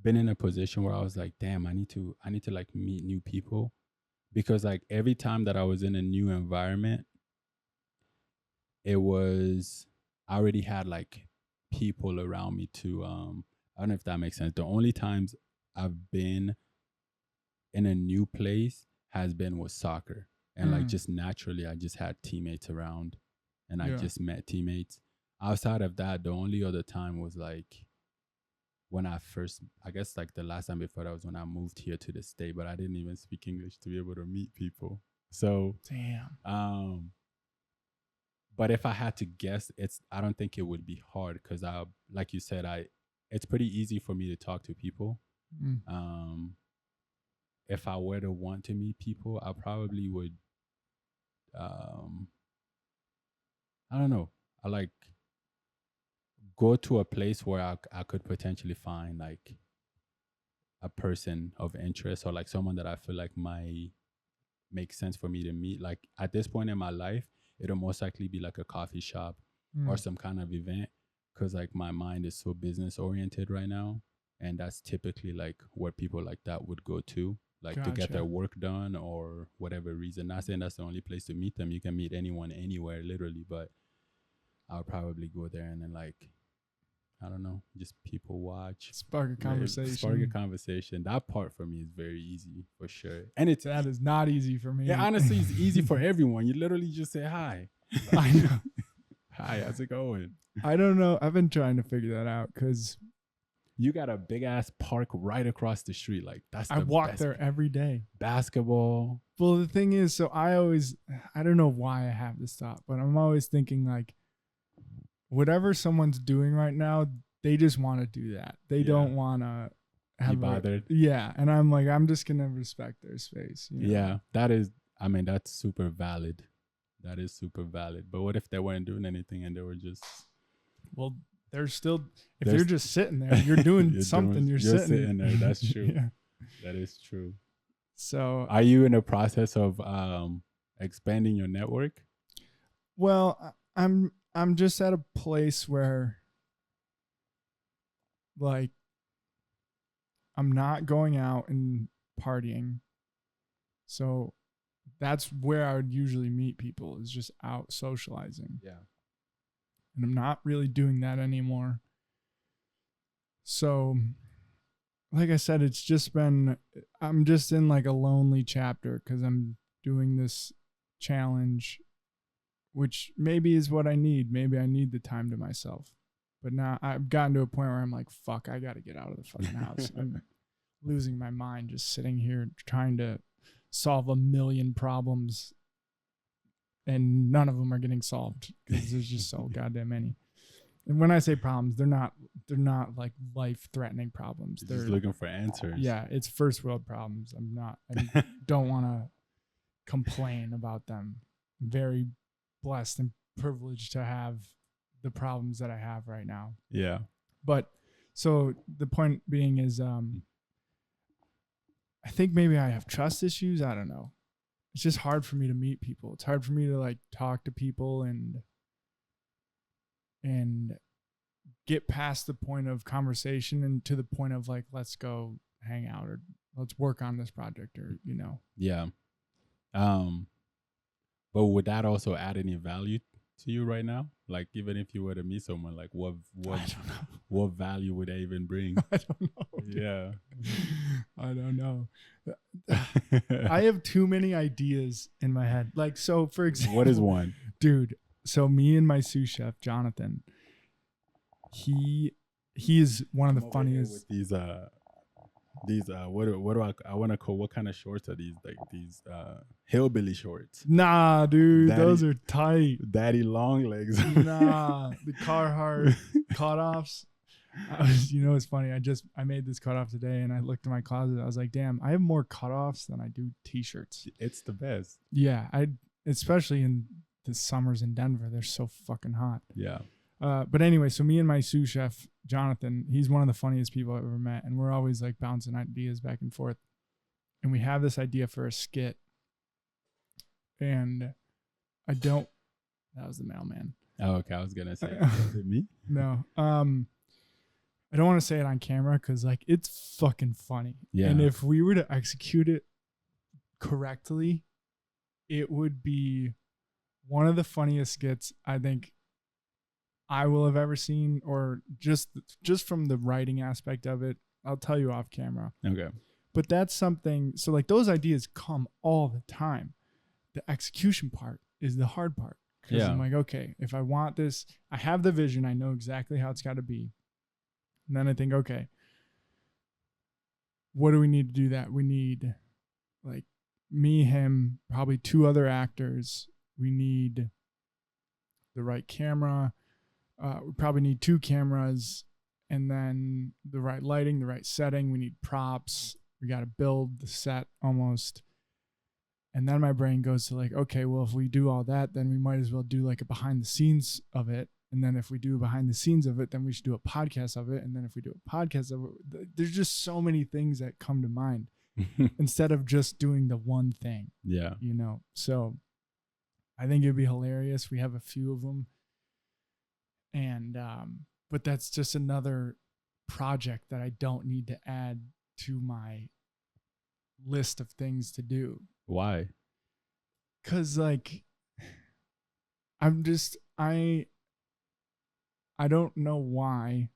been in a position where I was like, damn, I need to like meet new people because like every time that I was in a new environment, it was I already had like people around me to I don't know if that makes sense. The only times I've been in a new place has been with soccer. And like just naturally I just had teammates around and I just met teammates. Outside of that, the only other time was like when I guess like the last time before that was when I moved here to the state, but I didn't even speak English to be able to meet people. So damn. But if I had to guess, I don't think it would be hard because like you said, it's pretty easy for me to talk to people. If I were to want to meet people, I probably would I don't know. I like go to a place where I could potentially find like a person of interest or like someone that I feel like might make sense for me to meet. Like at this point in my life, it'll most likely be like a coffee shop or some kind of event because like my mind is so business oriented right now. And that's typically like where people like that would go to, like to get their work done or whatever reason. Not saying that's the only place to meet them. You can meet anyone anywhere, literally, but I'll probably go there and then like, I don't know, just people watch. Spark a conversation. Spark a conversation. That part for me is very easy for sure. And that is not easy for me. Yeah, honestly, it's easy for everyone. You literally just say hi. I know. Hi, how's it going? I don't know. I've been trying to figure that out because you got a big ass park right across the street. Like I walk there every day. Basketball. Well, the thing is, so I don't know why I have this thought, but I'm always thinking like, whatever someone's doing right now, they just want to do that. They don't want to be bothered. And I'm like, I'm just gonna respect their space. You know? Yeah, that is. I mean, that's super valid. That is super valid. But what if they weren't doing anything and they were just? Well, they're still. If you're just sitting there, you're doing something. You're sitting there. That's true. Yeah. That is true. So, are you in the process of expanding your network? Well, I'm just at a place where like I'm not going out and partying. So that's where I would usually meet people, is just out socializing. Yeah. And I'm not really doing that anymore. So like I said, I'm just in like a lonely chapter because I'm doing this challenge, which maybe is what I need. Maybe I need the time to myself. But now I've gotten to a point where I'm like, fuck, I got to get out of the fucking house. I'm losing my mind just sitting here trying to solve a million problems, and none of them are getting solved because there's just so goddamn many. And when I say problems, they're not like life-threatening problems. They're just looking for answers. Yeah, it's first world problems. I don't want to complain about them. I'm very blessed and privileged to have the problems that I have right now. Yeah. But so the point being is I think maybe I have trust issues. I don't know. It's just hard for me to meet people. It's hard for me to like talk to people and get past the point of conversation and to the point of like, let's go hang out or let's work on this project or, you know. Yeah. But would that also add any value to you right now? Like, even if you were to meet someone, like what value would they even bring? I don't know. Yeah. I don't know. I have too many ideas in my head. Like, so for example, what is one? Dude, so me and my sous chef, Jonathan, he is one of the funniest. With these what do I want to call, what kind of shorts are these? Like these hillbilly shorts. Nah, dude, those are tight. Daddy long legs. Nah, the Carhartt cutoffs. You know, it's funny. I made this cutoff today, and I looked in my closet. I was like, damn, I have more cutoffs than I do t-shirts. It's the best. Yeah, especially in the summers in Denver, they're so fucking hot. Yeah. But anyway, so me and my sous chef, Jonathan, he's one of the funniest people I've ever met. And we're always like bouncing ideas back and forth. And we have this idea for a skit. And that was the mailman. Oh, okay. I was going to say, is it me? No. I don't want to say it on camera because like it's fucking funny. Yeah. And if we were to execute it correctly, it would be one of the funniest skits I think I will have ever seen, or just from the writing aspect of it. I'll tell you off camera. Okay. But that's something, so like those ideas come all the time. The execution part is the hard part. Because I'm like, okay, if I want this, I have the vision, I know exactly how it's got to be. And then I think, okay, what do we need to do that? We need like me, him, probably 2 other actors. We need the right camera. We probably need 2 cameras, and then the right lighting, the right setting. We need props. We got to build the set almost. And then my brain goes to like, okay, well, if we do all that, then we might as well do like a behind the scenes of it. And then if we do behind the scenes of it, then we should do a podcast of it. And then if we do a podcast of it, there's just so many things that come to mind instead of just doing the one thing. Yeah. You know, so I think it'd be hilarious. We have a few of them. And, but that's just another project that I don't need to add to my list of things to do. Why? 'Cause like, I don't know why.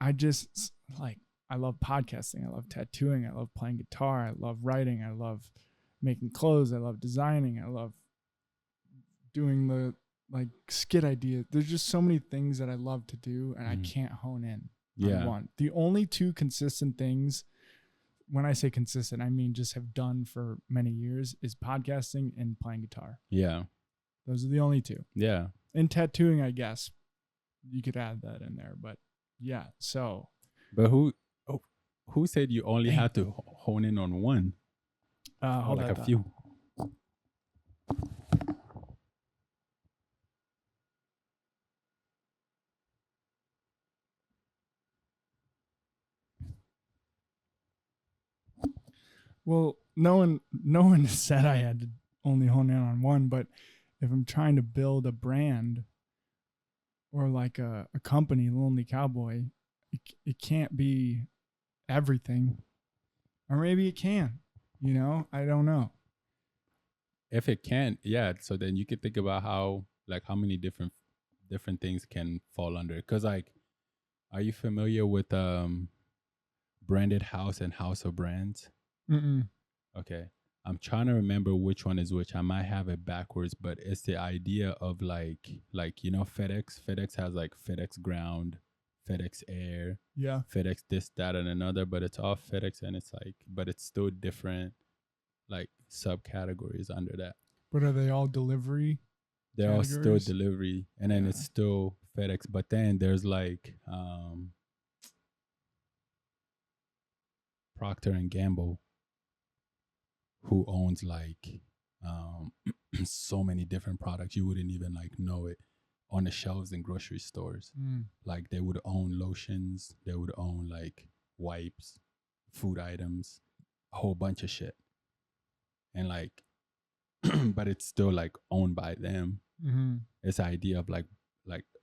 I just like, I love podcasting. I love tattooing. I love playing guitar. I love writing. I love making clothes. I love designing. I love doing the like skit idea. There's just so many things that I love to do, and I can't hone in on one. The only 2 consistent things, when I say consistent, I mean just have done for many years, is podcasting and playing guitar. Yeah. Those are the only 2. Yeah. And tattooing, I guess you could add that in there, but yeah. So, but who said you only had to hone in on one? Hold like on, a few. Well, no one said I had to only hone in on one, but if I'm trying to build a brand or like a company, Lonely Cowboy, it can't be everything. Or maybe it can, you know? I don't know. If it can, yeah. So then you could think about how many different things can fall under. Because like, are you familiar with Branded House and House of Brands? Mm-mm. Okay. I'm trying to remember which one is which. I might have it backwards, but it's the idea of like you know FedEx. FedEx has like FedEx Ground, FedEx Air, Yeah. FedEx this, that, and another, but it's all FedEx, and it's like, but it's still different like subcategories under that. But are they all delivery They're all still categories? delivery, and then it's Yeah. still FedEx. But then there's like Procter and Gamble, who owns like um, so many different products you wouldn't even like know it on the shelves in grocery stores. Mm. Like they would own lotions, they would own like wipes, food items, a whole bunch of shit, and like, but it's still like owned by them. Mm-hmm. It's the idea of like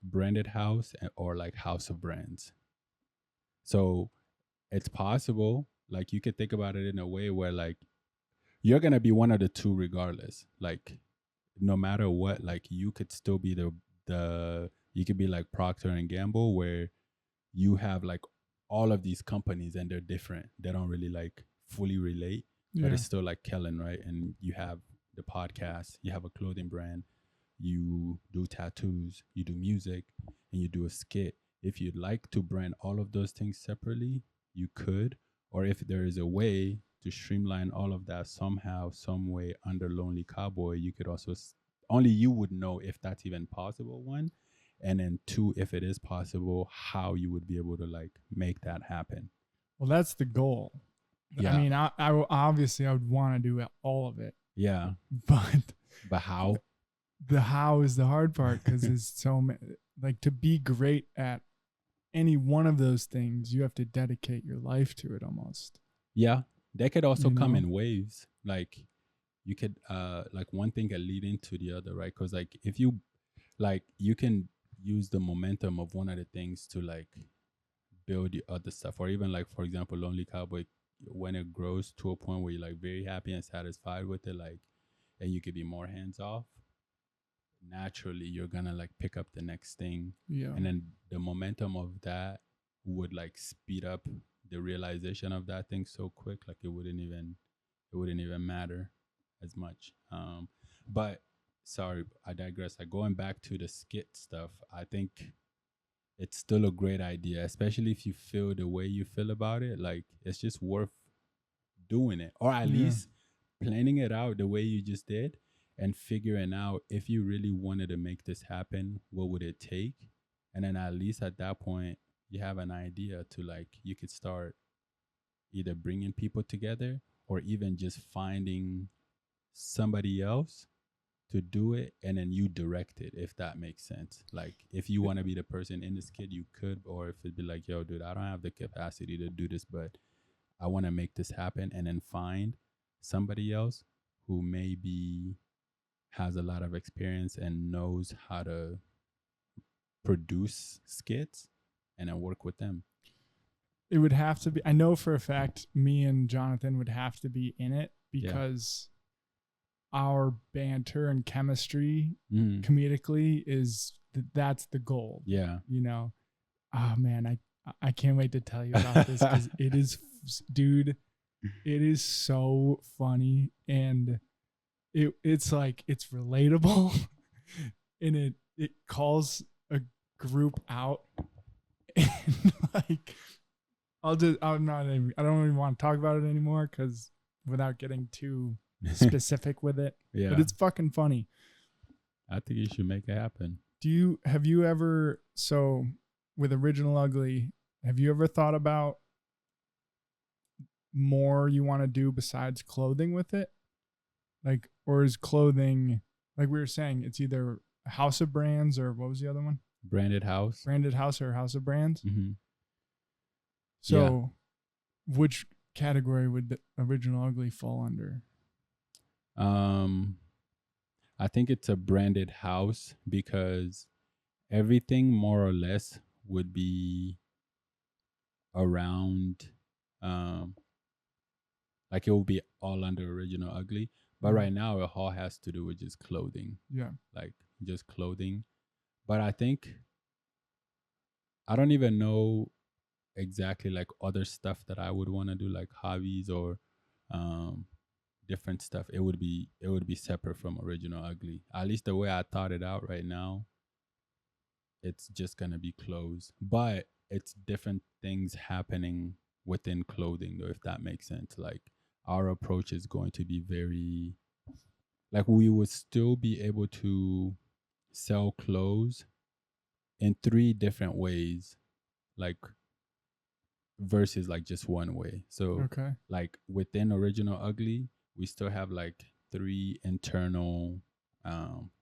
branded house or like house of brands. So it's possible, like you could think about it in a way where like you're gonna be one of the two regardless. Like no matter what, like you could still be the you could be like Procter and Gamble, where you have like all of these companies and they're different. They don't really like fully relate, but Yeah. it's still like Kellen, right? And you have the podcast, you have a clothing brand, you do tattoos, you do music, and you do a skit. If you'd like to brand all of those things separately, you could. Or if there is a way to streamline all of that somehow, some way under Lonely Cowboy, you could also only you would know if that's even possible. One, and then two, if it is possible, how you would be able to like make that happen. Well, that's the goal. I Yeah, mean, obviously I would want to do all of it, yeah. but But how? the how is the hard part because there's so many. Like to be great at any one of those things, you have to dedicate your life to it almost. Yeah, they could also You come know? in waves. Like you could like one thing can lead into the other, right? Because like if you like you can use the momentum of one of the things to like build the other stuff, or even like for example Lonely Cowboy, when it grows to a point where you're like very happy and satisfied with it, like, and you could be more hands off, naturally you're gonna like pick up the next thing, Yeah. and then the momentum of that would like speed up the realization of that thing so quick, like it wouldn't even matter as much. But sorry, I digress. Like going back to the skit stuff, I think it's still a great idea, especially if you feel the way you feel about it. Like it's just worth doing it, or at Yeah. least planning it out the way you just did, and figuring out if you really wanted to make this happen, what would it take? And then at least at that point, you have an idea to like, you could start either bringing people together or even just finding somebody else to do it, and then you direct it, if that makes sense. Like if you want to be the person in the skit, you could, or if it'd be like, yo dude, I don't have the capacity to do this, but I want to make this happen, and then find somebody else who maybe has a lot of experience and knows how to produce skits, and then work with them. It would have to be. I know for a fact me and Jonathan would have to be in it Yeah. because our banter and chemistry Mm. comedically is that's the goal. Yeah. You know, oh man, I can't wait to tell you about this because it is, dude, it is so funny and it's like it's relatable and it calls a group out and like I don't even want to talk about it anymore because without getting too specific with it, Yeah. but it's fucking funny. I think you should make it happen. Have you ever, so with Original Ugly, have you ever thought about more you want to do besides clothing with it? Like, or is clothing, like we were saying, it's either a house of brands or what was the other one? Branded house. Branded house or house of brands. Mm-hmm. So, which category would the Original Ugly fall under? I think it's a branded house because everything more or less would be around like it will be all under Original Ugly. But right now it all has to do with just clothing. Yeah. Like just clothing. But I think I don't even know exactly like other stuff that I would want to do, like hobbies or different stuff, it would be separate from Original Ugly. At least the way I thought it out right now, it's just gonna be clothes, but it's different things happening within clothing, though, if that makes sense. Like our approach is going to be very, like, we would still be able to sell clothes in three different ways, like versus like just one way. So Okay. like within Original Ugly, we still have like three internal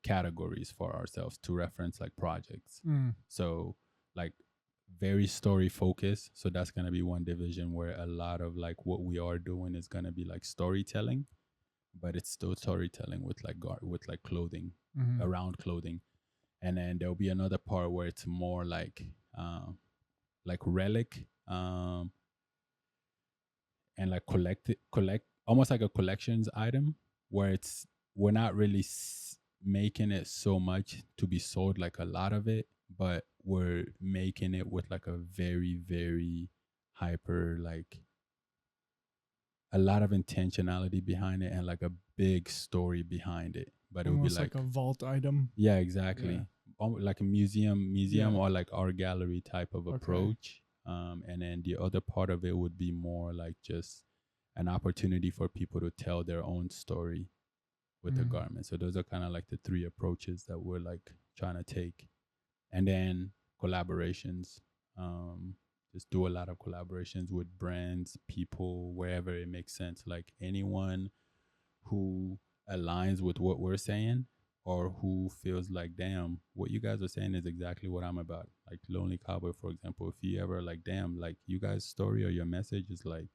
categories for ourselves to reference like projects. Mm. So like very story focused. So that's gonna be one division where a lot of like what we are doing is gonna be like storytelling, but it's still storytelling with like with like clothing, Mm-hmm. around clothing. And then there'll be another part where it's more like relic, and like collect almost like a collections item, where it's we're not really making it so much to be sold like a lot of it, but we're making it with like a very very hyper, like a lot of intentionality behind it and like a big story behind it. But it would be Almost like like, a vault item. yeah, exactly. Yeah. Like a museum Yeah. or like art gallery type of Okay. approach. And then the other part of it would be more like just an opportunity for people to tell their own story with the garment. So those are kind of like the three approaches that we're like trying to take. And then collaborations. Just do a lot of collaborations with brands, people, wherever it makes sense. Like anyone who aligns with what we're saying, or who feels like, damn, what you guys are saying is exactly what I'm about. Like Lonely Cowboy, for example, if you ever like, damn, like you guys' story or your message is like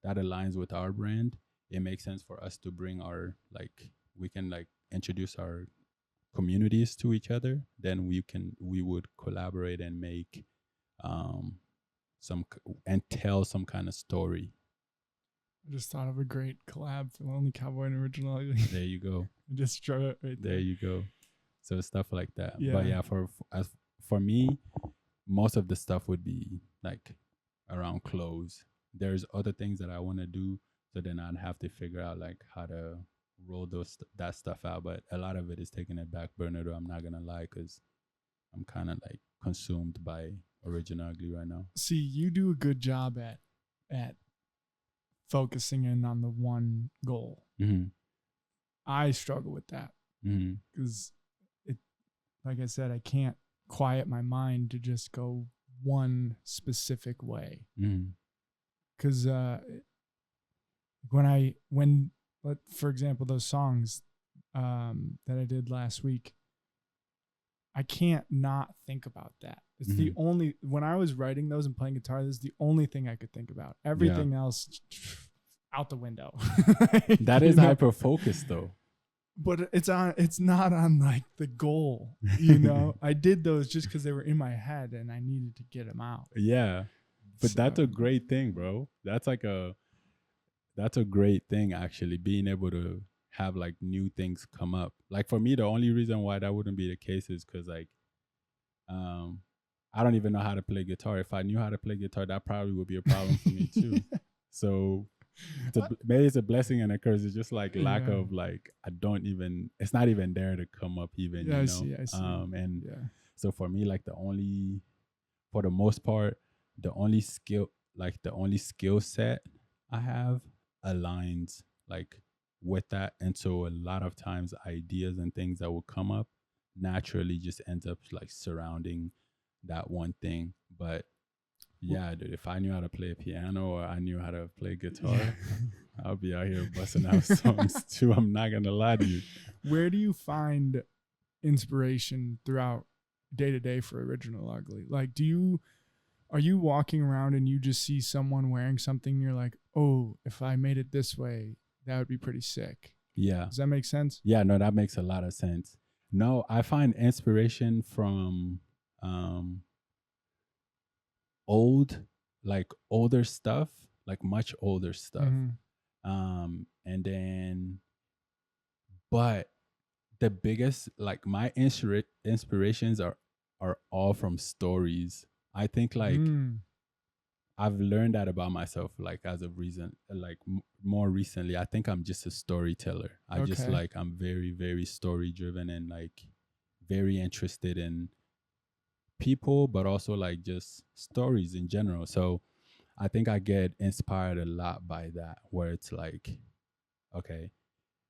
that aligns with our brand, it makes sense for us to bring our, like, we can like introduce our communities to each other, then we would collaborate and make um and tell some kind of story. I just thought of a great collab for Lonely Cowboy and Original Ugly. There you go. I just drew it right there. There you go. So stuff like that. Yeah. But yeah, for me, most of the stuff would be like around clothes. There's other things that I want to do, so then I'd have to figure out like how to roll that stuff out. But a lot of it is taking a back burner, though, I'm not gonna lie, because I'm kind of like consumed by Original Ugly right now. See, you do a good job at focusing in on the one goal. Mm-hmm. I struggle with that because it, like I said, I can't quiet my mind to just go one specific way. Because for example, those songs that I did last week, I can't not think about that. It's the only, when I was writing those and playing guitar, this is the only thing I could think about. Everything else out the window. That is hyper focused though. But it's not on like the goal, you know. I did those just because they were in my head and I needed to get them out. Yeah. But so, that's a great thing, bro. That's a great thing, actually, being able to have like new things come up. Like for me, the only reason why that wouldn't be the case is because like I don't even know how to play guitar. If I knew how to play guitar, that probably would be a problem for me too. So maybe it's a blessing and a curse. It's just like lack of like, it's not even there to come up even, yeah, you know? I see. And so for me, like for the most part, the only skill set I have aligns like with that. And so a lot of times ideas and things that will come up naturally just ends up like surrounding that one thing. But yeah, dude, if I knew how to play a piano or I knew how to play guitar, I'll be out here busting out songs too. I'm not gonna lie to you. Where do you find inspiration throughout day to day for Original Ugly? Like, are you walking around and you just see someone wearing something and you're like, oh, if I made it this way, that would be pretty sick? Yeah. Does that make sense? Yeah, no, that makes a lot of sense. No, I find inspiration from older stuff, like much older stuff. And then, but the biggest, like my inspirations are all from stories. I think like I've learned that about myself, like as of reason, like more recently. I think I'm just a storyteller. Okay. I'm very, very story driven and like very interested in people, but also like just stories in general. So I think I get inspired a lot by that, where it's like, okay,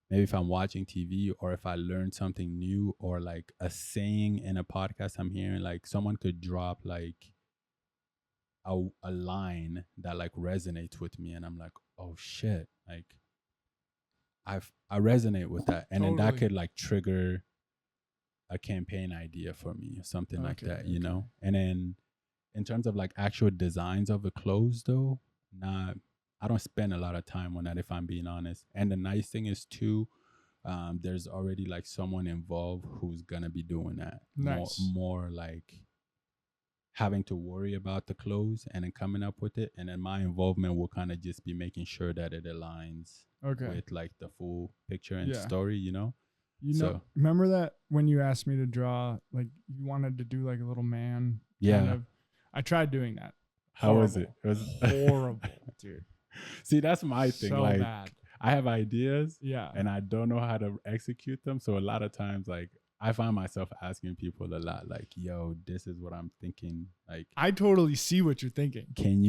maybe if I'm watching TV or if I learn something new or like a saying in a podcast I'm hearing, like someone could drop like a line that like resonates with me and I'm like, oh shit, like I resonate with that. And then that Totally. could like trigger a campaign idea for me or something like Okay. that, you Okay. know? And then in terms of like actual designs of the clothes though, not I don't spend a lot of time on that if I'm being honest. And the nice thing is too, there's already like someone involved who's gonna be doing that. Nice. More like having to worry about the clothes and then coming up with it. And then my involvement will kind of just be making sure that it aligns Okay. with like the full picture and Yeah. story, you know? You know, So remember that when you asked me to draw, like you wanted to do like a little man kind yeah. of. I tried doing that. How was it? Horrible. It was Horrible, dude. See, that's my thing. So Like bad. I have ideas Yeah. and I don't know how to execute them. So a lot of times like I find myself asking people a lot like, yo, this is what I'm thinking. Like, I totally see what you're thinking. can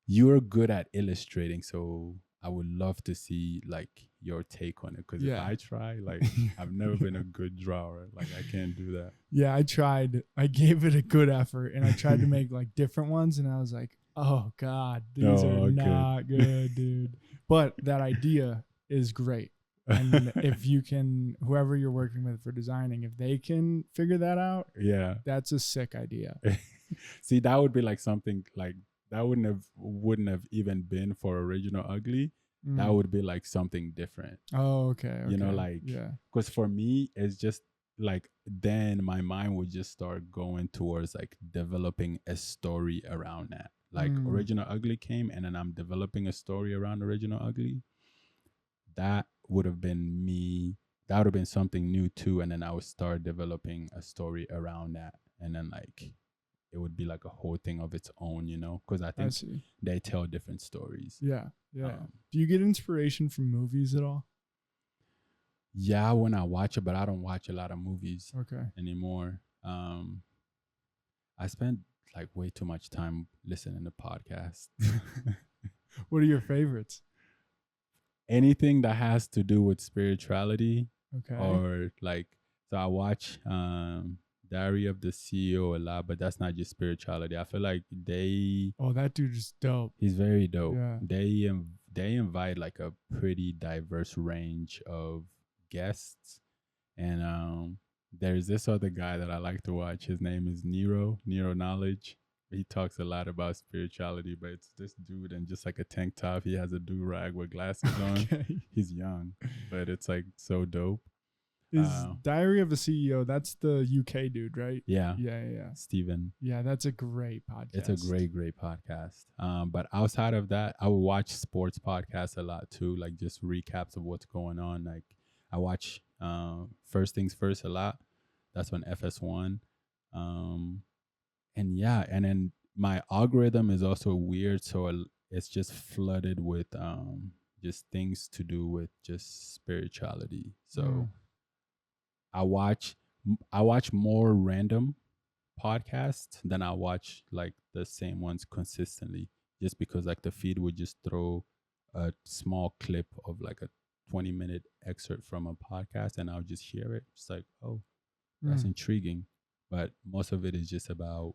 you're good at illustrating, so I would love to see like your take on it. Cause if Yeah. I try, like I've never been a good drawer. Like I can't do that. Yeah, I tried. I gave it a good effort and I tried to make like different ones and I was like, oh God, these are No, good. not good, dude. But that idea is great. And if you can, whoever you're working with for designing, if they can figure that out, Yeah. that's a sick idea. See, that would be like something like that wouldn't have even been for original ugly. That Mm. would be like something different. Oh, okay. You know, Okay. like Yeah. because for me it's just like then my mind would just start going towards like developing a story around that. Like Mm. original ugly came and then I'm developing a story around original ugly. That would have been me. That would have been something new too, and then I would start developing a story around that, and then like it would be like a whole thing of its own, you know, because I I think see. they tell different stories. Yeah. Yeah. um, Do you get inspiration from movies at all? yeah, when I watch it, but I don't watch a lot of movies Okay. anymore. I spend like way too much time listening to podcasts. What are your favorites? Anything that has to do with spirituality Okay. or like, so I watch Diary of the CEO a lot, but that's not just spirituality. I feel like Oh, that dude is dope. he's very dope. Yeah. They invite like a pretty diverse range of guests, and there's this other guy that I like to watch. His name is Nero Knowledge. He talks a lot about spirituality, but it's this dude in just like a tank top. He has a do rag with glasses on. Okay. He's young, but it's like so dope. Is Diary of a CEO, that's the UK dude, right? Yeah, Yeah, yeah, yeah. Steven. Yeah, that's a great podcast. It's a great podcast. But outside of that, I would watch sports podcasts a lot too, like just recaps of what's going on. Like I watch First Things First a lot. That's on FS1. And yeah, and then my algorithm is also weird, so it's just flooded with just things to do with just spirituality. So Mm. I watch more random podcasts than I watch like the same ones consistently, just because like the feed would just throw a small clip of like a 20-minute excerpt from a podcast and I'll just hear it. It's like, oh, that's intriguing. But most of it is just about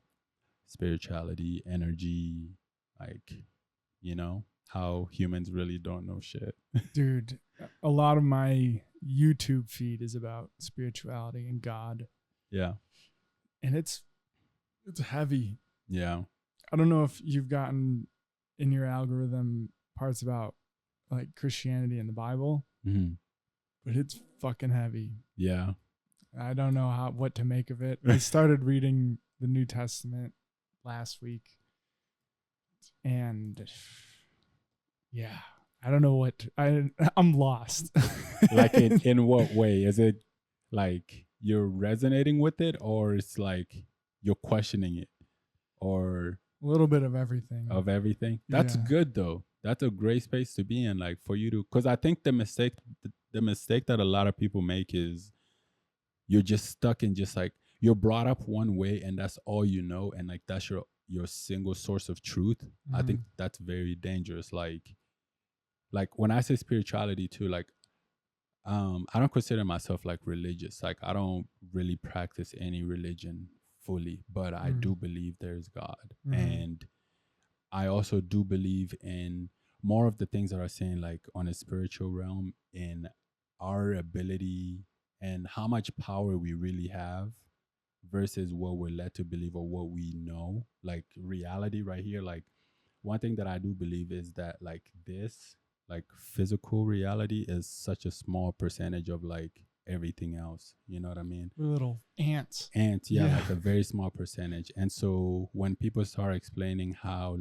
spirituality, energy, like, you know, how humans really don't know shit. Dude, a lot of my YouTube feed is about spirituality and God. Yeah. And it's heavy. Yeah. I don't know if you've gotten in your algorithm parts about like Christianity and the Bible, Mm-hmm. but it's fucking heavy. Yeah. I don't know what to make of it. I started reading the New Testament last week, and yeah, I don't know what I'm lost. Like in what way? Is it like you're resonating with it, or it's like you're questioning it, or A little bit of everything. of everything. That's Yeah. good though. That's a great space to be in, like for you to, because I think the mistake that a lot of people make is you're just stuck in just like you're brought up one way and that's all you know, and like that's your single source of truth. I think that's very dangerous. Like when I say spirituality too, like I don't consider myself like religious. Like I don't really practice any religion fully, but I do believe there's God. And I also do believe in more of the things that are saying like on a spiritual realm, in our ability and how much power we really have versus what we're led to believe or what we know, like reality right here. Like one thing that I do believe is that like this, like physical reality is such a small percentage of like everything else. You know what I mean? We're little ants. And yeah, like a very small percentage. And so when people start explaining how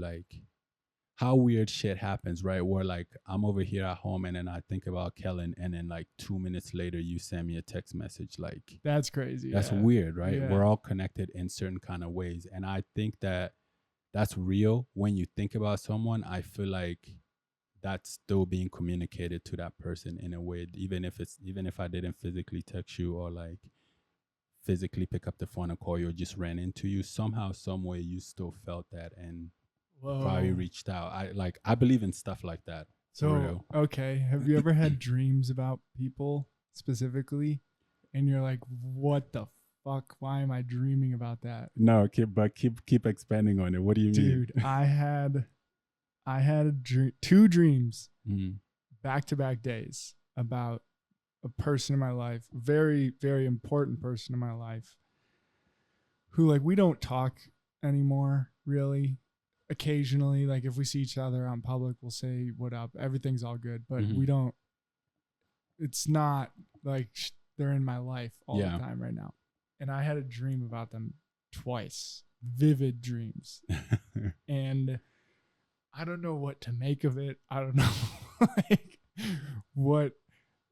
weird shit happens, right? Where like I'm over here at home and then I think about Kellen and then like 2 minutes later you send me a text message. Like That's crazy. that's yeah. weird, right? Yeah. We're all connected in certain kind of ways. And I think that that's real. When you think about someone, I feel like that's still being communicated to that person in a way, even if I didn't physically text you or like physically pick up the phone and call you or just ran into you, somehow, some way you still felt that and probably reached out. I believe in stuff like that. For So, real. okay. Have you ever had dreams about people specifically? And you're like, what the fuck? Why am I dreaming about that? No, keep expanding on it. What do you mean? Dude, I had two dreams Mhm. back-to-back days about a person in my life, very, very important person in my life, who like we don't talk anymore, really. Occasionally, like if we see each other out in public, we'll say what up. Everything's all good, but we don't. It's not like they're in my life all the time right now. And I had a dream about them twice, vivid dreams, and I don't know what to make of it. I don't know like what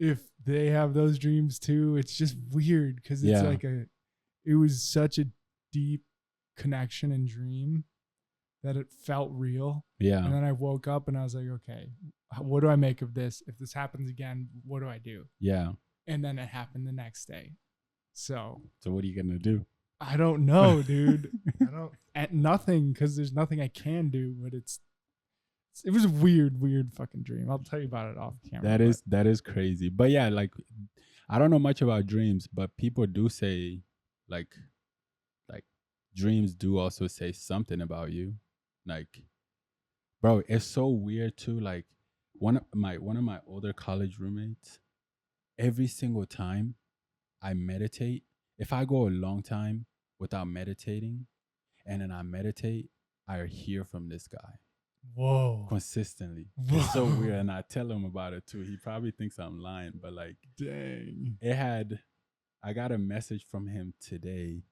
if they have those dreams too. It's just weird because it's like it was such a deep connection and dream that it felt real. Yeah. And then I woke up and I was like, okay, what do I make of this? If this happens again, what do I do? Yeah. And then it happened the next day. So what are you gonna do? I don't know, dude. I don't at nothing because there's nothing I can do. But it was a weird fucking dream. I'll tell you about it off camera. That is crazy. But yeah, like I don't know much about dreams, but people do say like dreams do also say something about you. Like, bro, it's so weird too. Like one of my older college roommates, every single time I meditate, if I go a long time without meditating and then I meditate, I hear from this guy. Whoa. Consistently. Whoa. It's so weird. And I tell him about it too. He probably thinks I'm lying, but like, dang. I got a message from him today.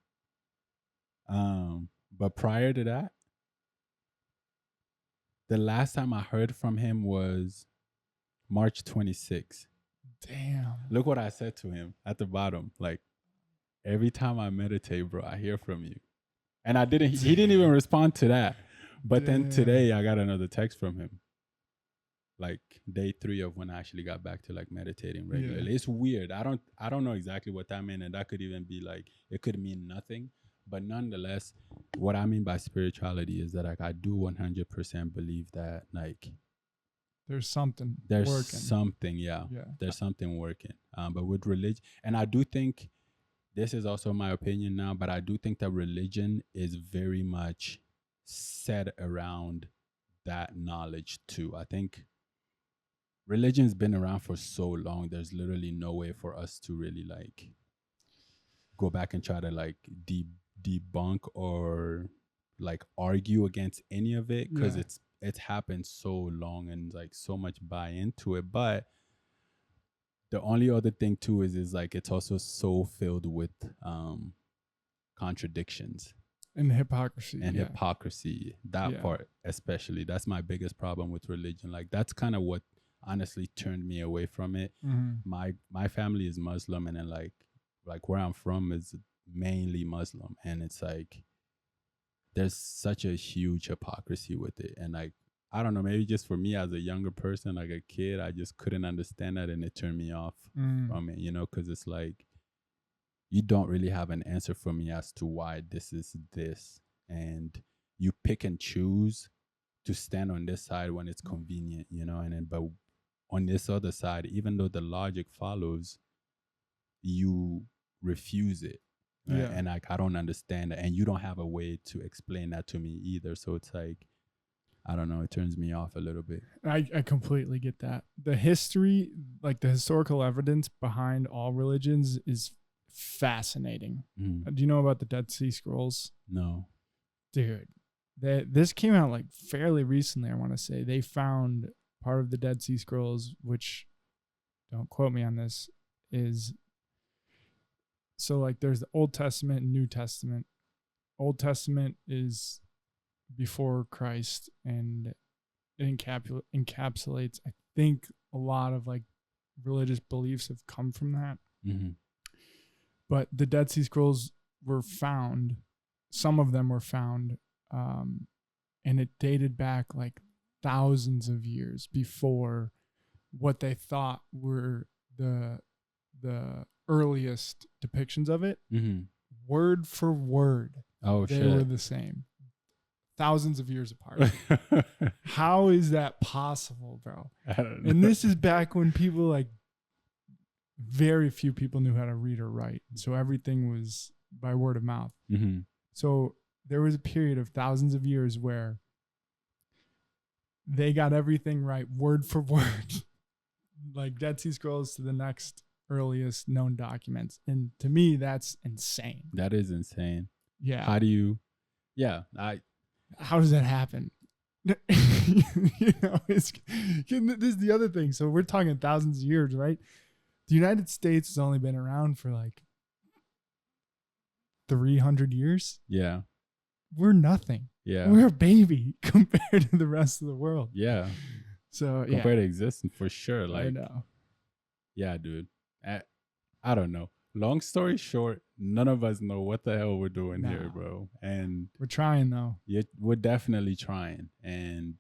But prior to that, the last time I heard from him was March 26th. Damn. Look what I said to him at the bottom. Like, every time I meditate, bro, I hear from you. And he didn't even respond to that. But then today I got another text from him. Like day 3 of when I actually got back to like meditating regularly. Yeah. It's weird. I don't know exactly what that meant. And that could even be like, it could mean nothing. But nonetheless, what I mean by spirituality is that like I do 100% believe that like there's something working. Yeah. There's something working. But with religion, and I do think this is also my opinion now, but I do think that religion is very much set around that knowledge too. I think religion's been around for so long. There's literally no way for us to really like go back and try to like debunk or like argue against any of it because it's happened so long and like so much buy into it. But the only other thing too is like it's also so filled with contradictions and hypocrisy. That part especially, that's my biggest problem with religion. Like that's kind of what honestly turned me away from it. My family is Muslim, and then like where I'm from is mainly Muslim, and it's like there's such a huge hypocrisy with it. And like, I don't know, maybe just for me as a younger person, like a kid, I just couldn't understand that, and it turned me off from it, because it's like, you don't really have an answer for me as to why this is this. And you pick and choose to stand on this side when it's convenient, and then, but on this other side, even though the logic follows, you refuse it. Right? Yeah. And like, I don't understand that. And you don't have a way to explain that to me either. So it's like, I don't know, it turns me off a little bit. I completely get that. The history, like the historical evidence behind all religions is fascinating. Do you know about the Dead Sea Scrolls? No. Dude, this came out like fairly recently, I want to say. They found part of the Dead Sea Scrolls, which, don't quote me on this, is, so like there's the Old Testament and New Testament. Old Testament is before Christ, and it encapsulates, I think, a lot of like religious beliefs have come from that. But the Dead Sea Scrolls were found, some of them were found, and it dated back like thousands of years before what they thought were the earliest depictions of it. Word for word, they were the same. Thousands of years apart. How is that possible, bro? I don't know. And this is back when people, like, very few people knew how to read or write. So everything was by word of mouth. So there was a period of thousands of years where they got everything right, word for word, like Dead Sea Scrolls to the next earliest known documents. And to me, that's insane. That is insane. Yeah. How do you? How does that happen? This is the other thing. So we're talking thousands of years, right? The United States has only been around for like 300 years. Yeah. We're nothing. Yeah. We're a baby compared to the rest of the world. Yeah. So compared to existence, for sure. Like, I know. Yeah, dude. I don't know. Long story short, none of us know what the hell we're doing here, bro. And we're trying though. Yeah, we're definitely trying. And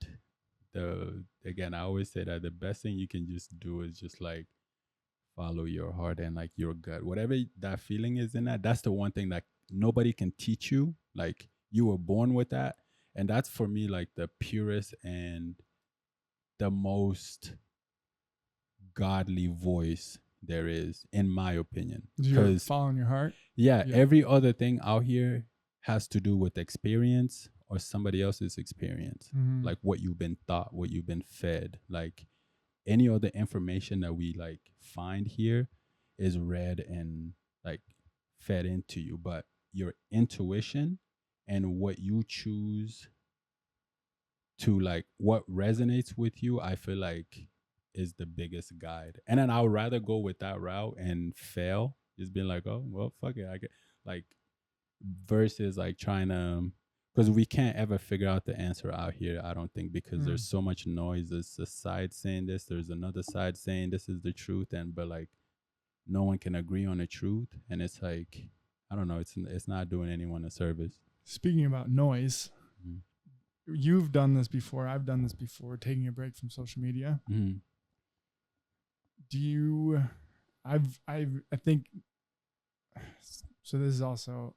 again, I always say that the best thing you can just do is just like follow your heart and like your gut. Whatever that feeling is in that's the one thing that nobody can teach you. Like, you were born with that. And that's for me like the purest and the most godly voice there is, in my opinion. You're following your heart. Yeah, every other thing out here has to do with experience or somebody else's experience. Like what you've been taught, what you've been fed. Like any other information that we like find here is read and like fed into you. But your intuition and what you choose to like, what resonates with you, I feel like is the biggest guide. And then I would rather go with that route and fail, just being like, oh well, fuck it, I get, like, versus like trying to, because we can't ever figure out the answer out here, I don't think, because there's so much noise. There's a side saying this, there's another side saying this is the truth, and but like no one can agree on the truth. And it's like, I don't know, it's not doing anyone a service. Speaking about noise, you've done this before, I've done this before, taking a break from social media. Do you, I think, so this is also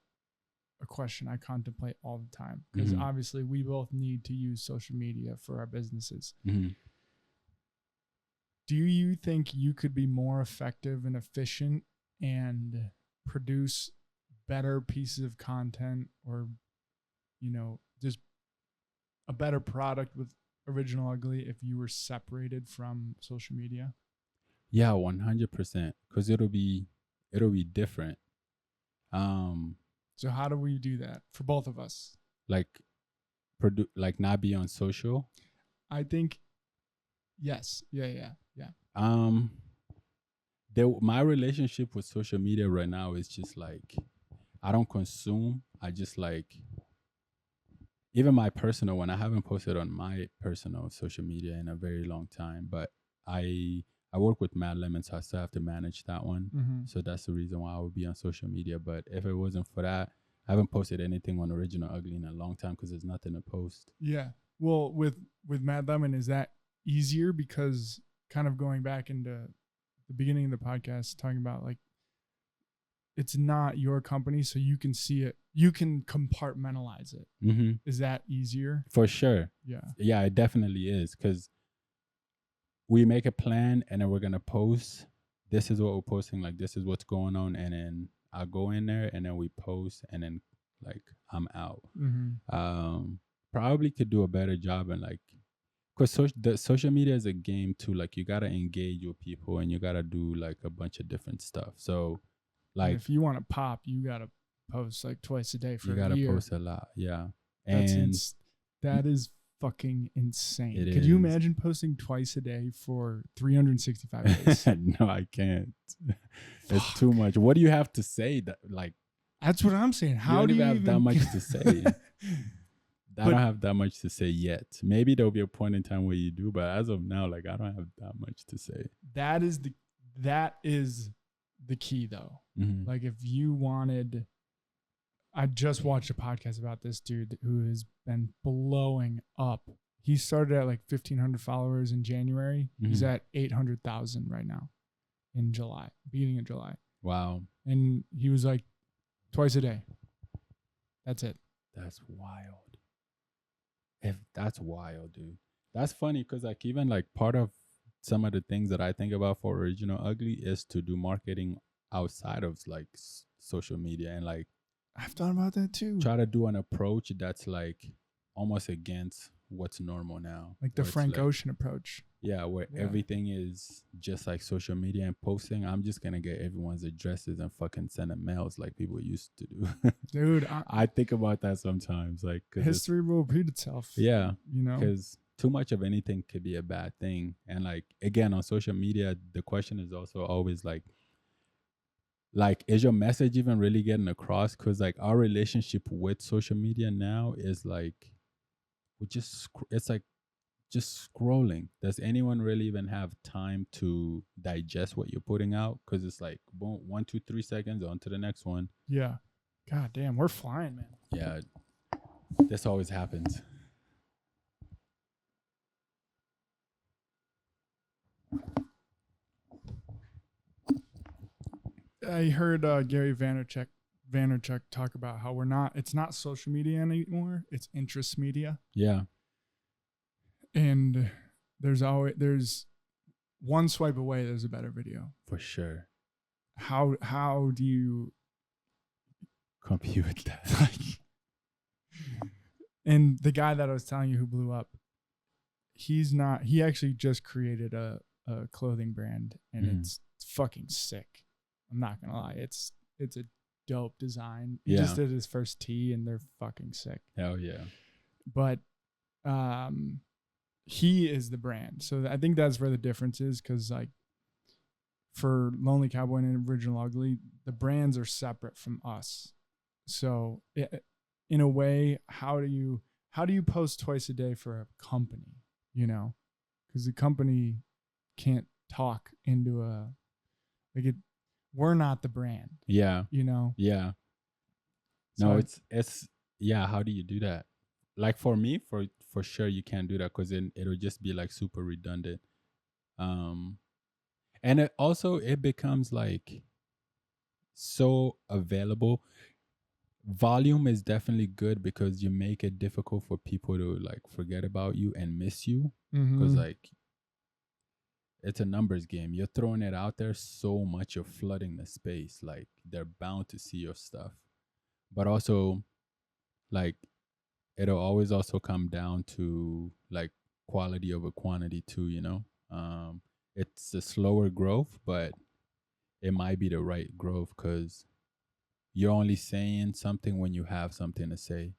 a question I contemplate all the time, because obviously we both need to use social media for our businesses. Do you think you could be more effective and efficient and produce better pieces of content, or, you know, just a better product with Original Ugly if you were separated from social media? Yeah, 100%. Because it'll be different. So how do we do that for both of us? Like, like not be on social? I think, yes. Yeah. My relationship with social media right now is just like, I don't consume. I just like, even my personal one, I haven't posted on my personal social media in a very long time, but I work with Mad Lemon, so I still have to manage that one. So that's the reason why I would be on social media. But if it wasn't for that, I haven't posted anything on Original Ugly in a long time because there's nothing to post. Yeah. Well, with Mad Lemon, is that easier because kind of going back into the beginning of the podcast, talking about like it's not your company, so you can see it, you can compartmentalize it. Mm-hmm. Is that easier? For sure. Yeah. Yeah, it definitely is because we make a plan and then we're gonna post. This is what we're posting. Like this is what's going on, and then I'll go in there and then we post, and then like I'm out. Mm-hmm. Probably could do a better job and like, cause the social media is a game too. Like you gotta engage with people and you gotta do like a bunch of different stuff. So And like if you want to pop, you gotta post like twice a day for you a gotta year. post a lot. Yeah, That's and that is fucking insane. It Could you is. imagine posting twice a day for 365 days? no, I can't. It's too much. What do you have to say? That like That's what I'm saying. How you do don't you even have that much to say? I But- don't have that much to say yet. Maybe there'll be a point in time where you do, but as of now, like I don't have that much to say. that is the key though. Mhm. Like if you wanted, I just watched a podcast about this dude who has been blowing up. He started at like 1,500 followers in January. He's Mhm. at 800,000 right now in July, beginning of July. Wow, And he was like twice a day. That's it. that's wild. If that's wild, dude. That's funny because like even like part of some of the things that I think about for Original Ugly is to do marketing outside of like social media and like I've thought about that too. try to do an approach that's like almost against what's normal now. Like the where it's Frank like- Ocean approach. Yeah, where Yeah. everything is just like social media and posting. I'm just gonna get everyone's addresses and fucking send them mails like people used to do. Dude, I think about that sometimes, like 'cause it's- history will repeat itself. Yeah, You know? because too much of anything could be a bad thing. And like again, on social media, the question is also always like is your message even really getting across? Because like our relationship with social media now is like it's like just scrolling. Does anyone really even have time to digest what you're putting out? Because it's like boom, 1, 2, 3 seconds on to the next one. Yeah. God damn, we're flying, man. Yeah, this always happens. I heard Gary Vaynerchuk talk about how it's not social media anymore, it's interest media. Yeah, And there's one swipe away, there's a better video. for sure. How do you Compute that. and the guy that I was telling you who blew up, he actually just created a clothing brand and Mhm. it's fucking sick. I'm not gonna lie. It's a dope design. He Yeah. just did his first tee and they're fucking sick. Hell yeah. But he is the brand. So I think that's where the difference is, because like for Lonely Cowboy and Original Ugly, the brands are separate from us. So in a way, how do you post twice a day for a company? You know, because the company can't talk into we're not the brand. Yeah. You know. Yeah. So No, it's yeah. How do you do that? Like for me, for sure, you can't do that because then it'll just be like super redundant. And it becomes like so available. Volume is definitely good because you make it difficult for people to like forget about you and miss you because Mhm. like it's a numbers game. You're throwing it out there so much, you're flooding the space. Like they're bound to see your stuff. But also, like it'll always also come down to like quality over quantity too, you know? It's a slower growth, but it might be the right growth because you're only saying something when you have something to say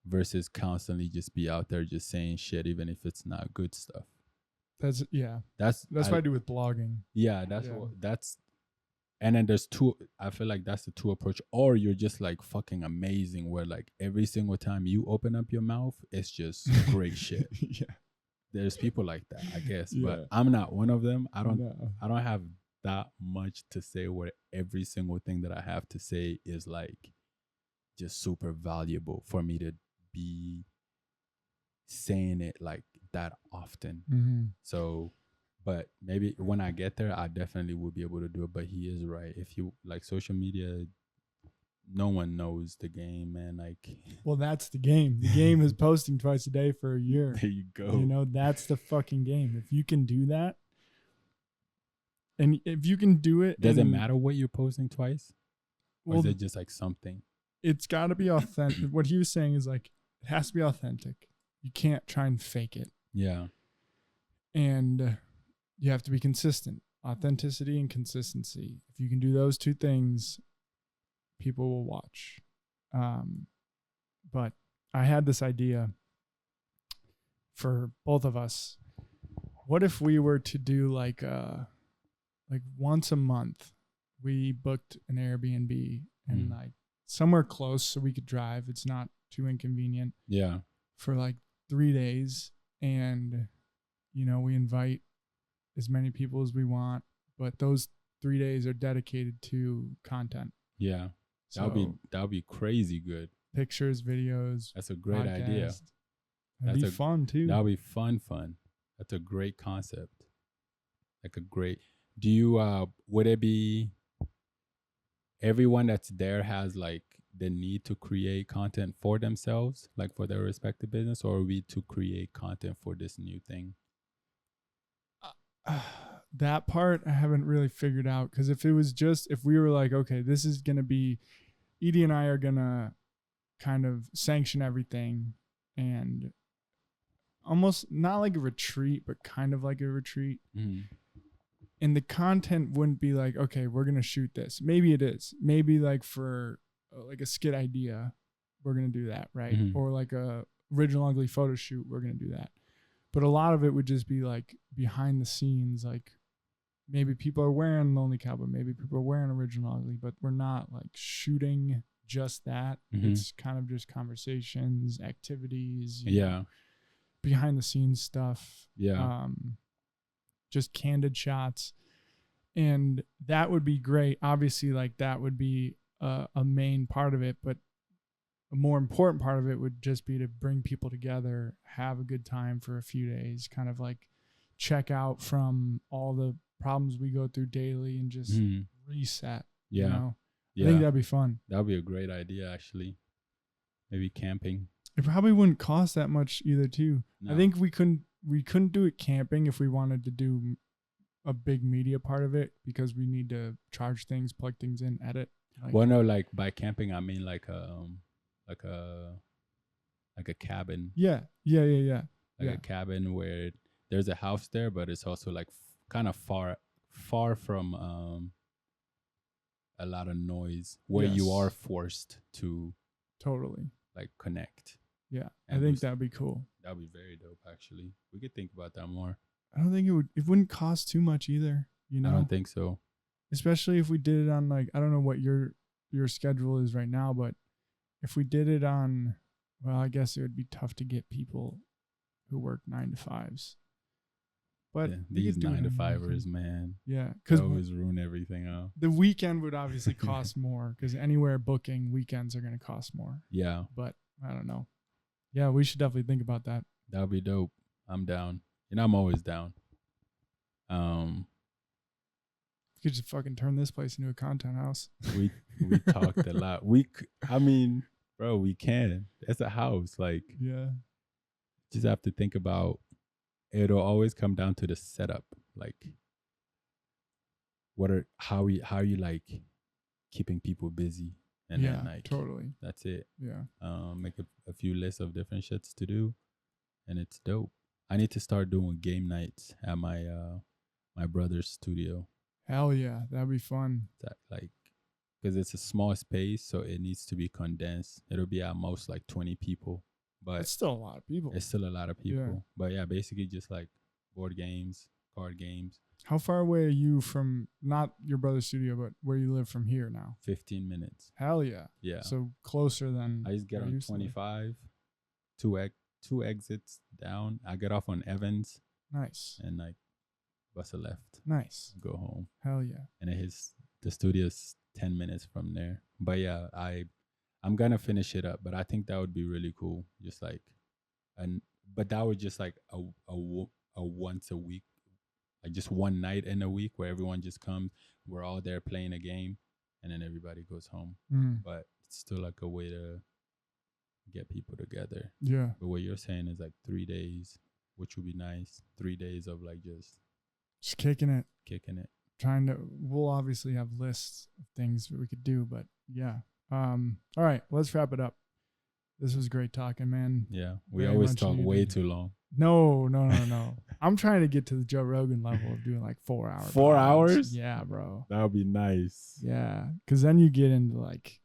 versus constantly just be out there just saying shit even if it's not good stuff. That's what I do with blogging. Yeah, and then there's two. I feel like that's the two approach. Or you're just like fucking amazing, where like every single time you open up your mouth, it's just great shit. Yeah. There's people like that, I guess, Yeah. but I'm not one of them. I don't No. have that much to say where every single thing that I have to say is like just super valuable for me to be saying it like that often. Mm-hmm. So, but maybe when I get there, I definitely will be able to do it. But he is right. If you like social media, no one knows the game, man. Like, Well, that's the game. The game is posting twice a day for a year. there you go. You know, that's the fucking game. If you can do that, and if you can do it, Does it matter what you're posting twice? Or Well, is it just like something? it's got to be authentic. What he was saying is like, it has to be authentic. You can't try and fake it. Yeah. And you have to be consistent. Authenticity and consistency. If you can do those two things, people will watch. But I had this idea for both of us. What if we were to do like once a month, we booked an Airbnb and like somewhere close so we could drive. It's not too inconvenient. Yeah. For like 3 days, and you know, we invite as many people as we want, but those 3 days are dedicated to content. Yeah. So That'll be crazy good. Pictures, videos. That's a great idea. That'd be fun too. That'll be fun. That's a great concept. Like a great. Do you would it be everyone that's there has like the need to create content for themselves, like for their respective business, or are we to create content for this new thing? That part I haven't really figured out, because if we were like, okay, this is gonna be, Edie and I are gonna kind of sanction everything, and almost not like a retreat, but kind of like a retreat. Mm-hmm. And the content wouldn't be like, okay, we're gonna shoot this. Maybe it is. Maybe like for like a skit idea, we're gonna do that, right? Mm-hmm. Or like a original ugly photo shoot, we're gonna do that. But a lot of it would just be like behind the scenes, like maybe people are wearing Lonely Cowboy, maybe people are wearing Original Ugly, but we're not like shooting just that. Mm-hmm. It's kind of just conversations, activities, yeah, behind the scenes stuff. Yeah. Just candid shots. And that would be great. Obviously, like that would be a main part of it, but a more important part of it would just be to bring people together, have a good time for a few days, kind of like check out from all the problems we go through daily and just reset. Yeah. You know? Yeah. I think that'd be fun. That'd be a great idea, actually. Maybe camping. It probably wouldn't cost that much either, too. No. I think we couldn't do it camping if we wanted to do a big media part of it, because we need to charge things, plug things in, edit. Like, well, no, like by camping, I mean like a cabin. Yeah. Like a cabin where there's a house there, but it's also like kind of far from a lot of noise, where you are forced to totally like connect. Yeah, I think that'd be cool. That'd be very dope, actually. We could think about that more. I don't think it wouldn't cost too much either, you know? I don't think so. Especially if we did it on like, I don't know what your schedule is right now, but if we did it on, well, I guess it would be tough to get people who work 9 to 5s. But yeah, these 9 to 5ers, man. Yeah, because always ruin everything out. The weekend would obviously cost more, because anywhere booking weekends are going to cost more. Yeah, but I don't know. Yeah, we should definitely think about that. That'd be dope. I'm down, and I'm always down. We could just fucking turn this place into a content house. We talked a lot. I mean, bro, we can. It's a house. Like, yeah, just have to think about. It'll always come down to the setup. Like, how are you like keeping people busy? And then like totally. That's it. Yeah. Make a few lists of different shits to do, and it's dope. I need to start doing game nights at my my brother's studio. Hell yeah, that'd be fun. That like, because it's a small space, so it needs to be condensed. It'll be at most like 20 people, but it's still a lot of people. It's still a lot of people. Yeah. But yeah, basically just like board games, card games. How far away are you from, not your brother's studio, but where you live from here now? 15 minutes. Hell yeah. Yeah. So closer than. I just get on 25, two exits down. I get off on Evans. Nice. And like bus a left. Nice. Go home. Hell yeah. And the studio's 10 minutes from there. But yeah, I'm gonna finish it up, but I think that would be really cool. Just like, and but that would just like a once a week, like just one night in a week where everyone just comes. We're all there playing a game, and then everybody goes home. Mm. But it's still like a way to get people together. Yeah. But what you're saying is like 3 days, which would be nice. 3 days of like Just kicking it. kicking it. We'll obviously have lists of things that we could do, but yeah. All right, let's wrap it up. This was great talking, man. Yeah, we Very always much talk way needed. too long. No. I'm trying to get to the Joe Rogan level of doing like 4 hours. 4 hours? Yeah, bro. That would be nice. Yeah, because then you get into like,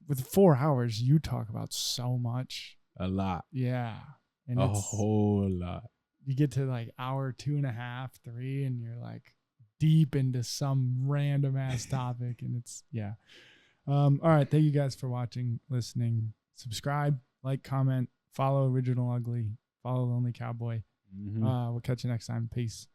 with 4 hours, you talk about so much. A lot. Yeah, and A whole lot. You get to like hour 2.5, 3, and you're like deep into some random ass topic, and it's yeah. All right, thank you guys for watching, listening. Subscribe, like, comment, follow Original Ugly, follow Lonely Cowboy. Mm-hmm. We'll catch you next time. Peace.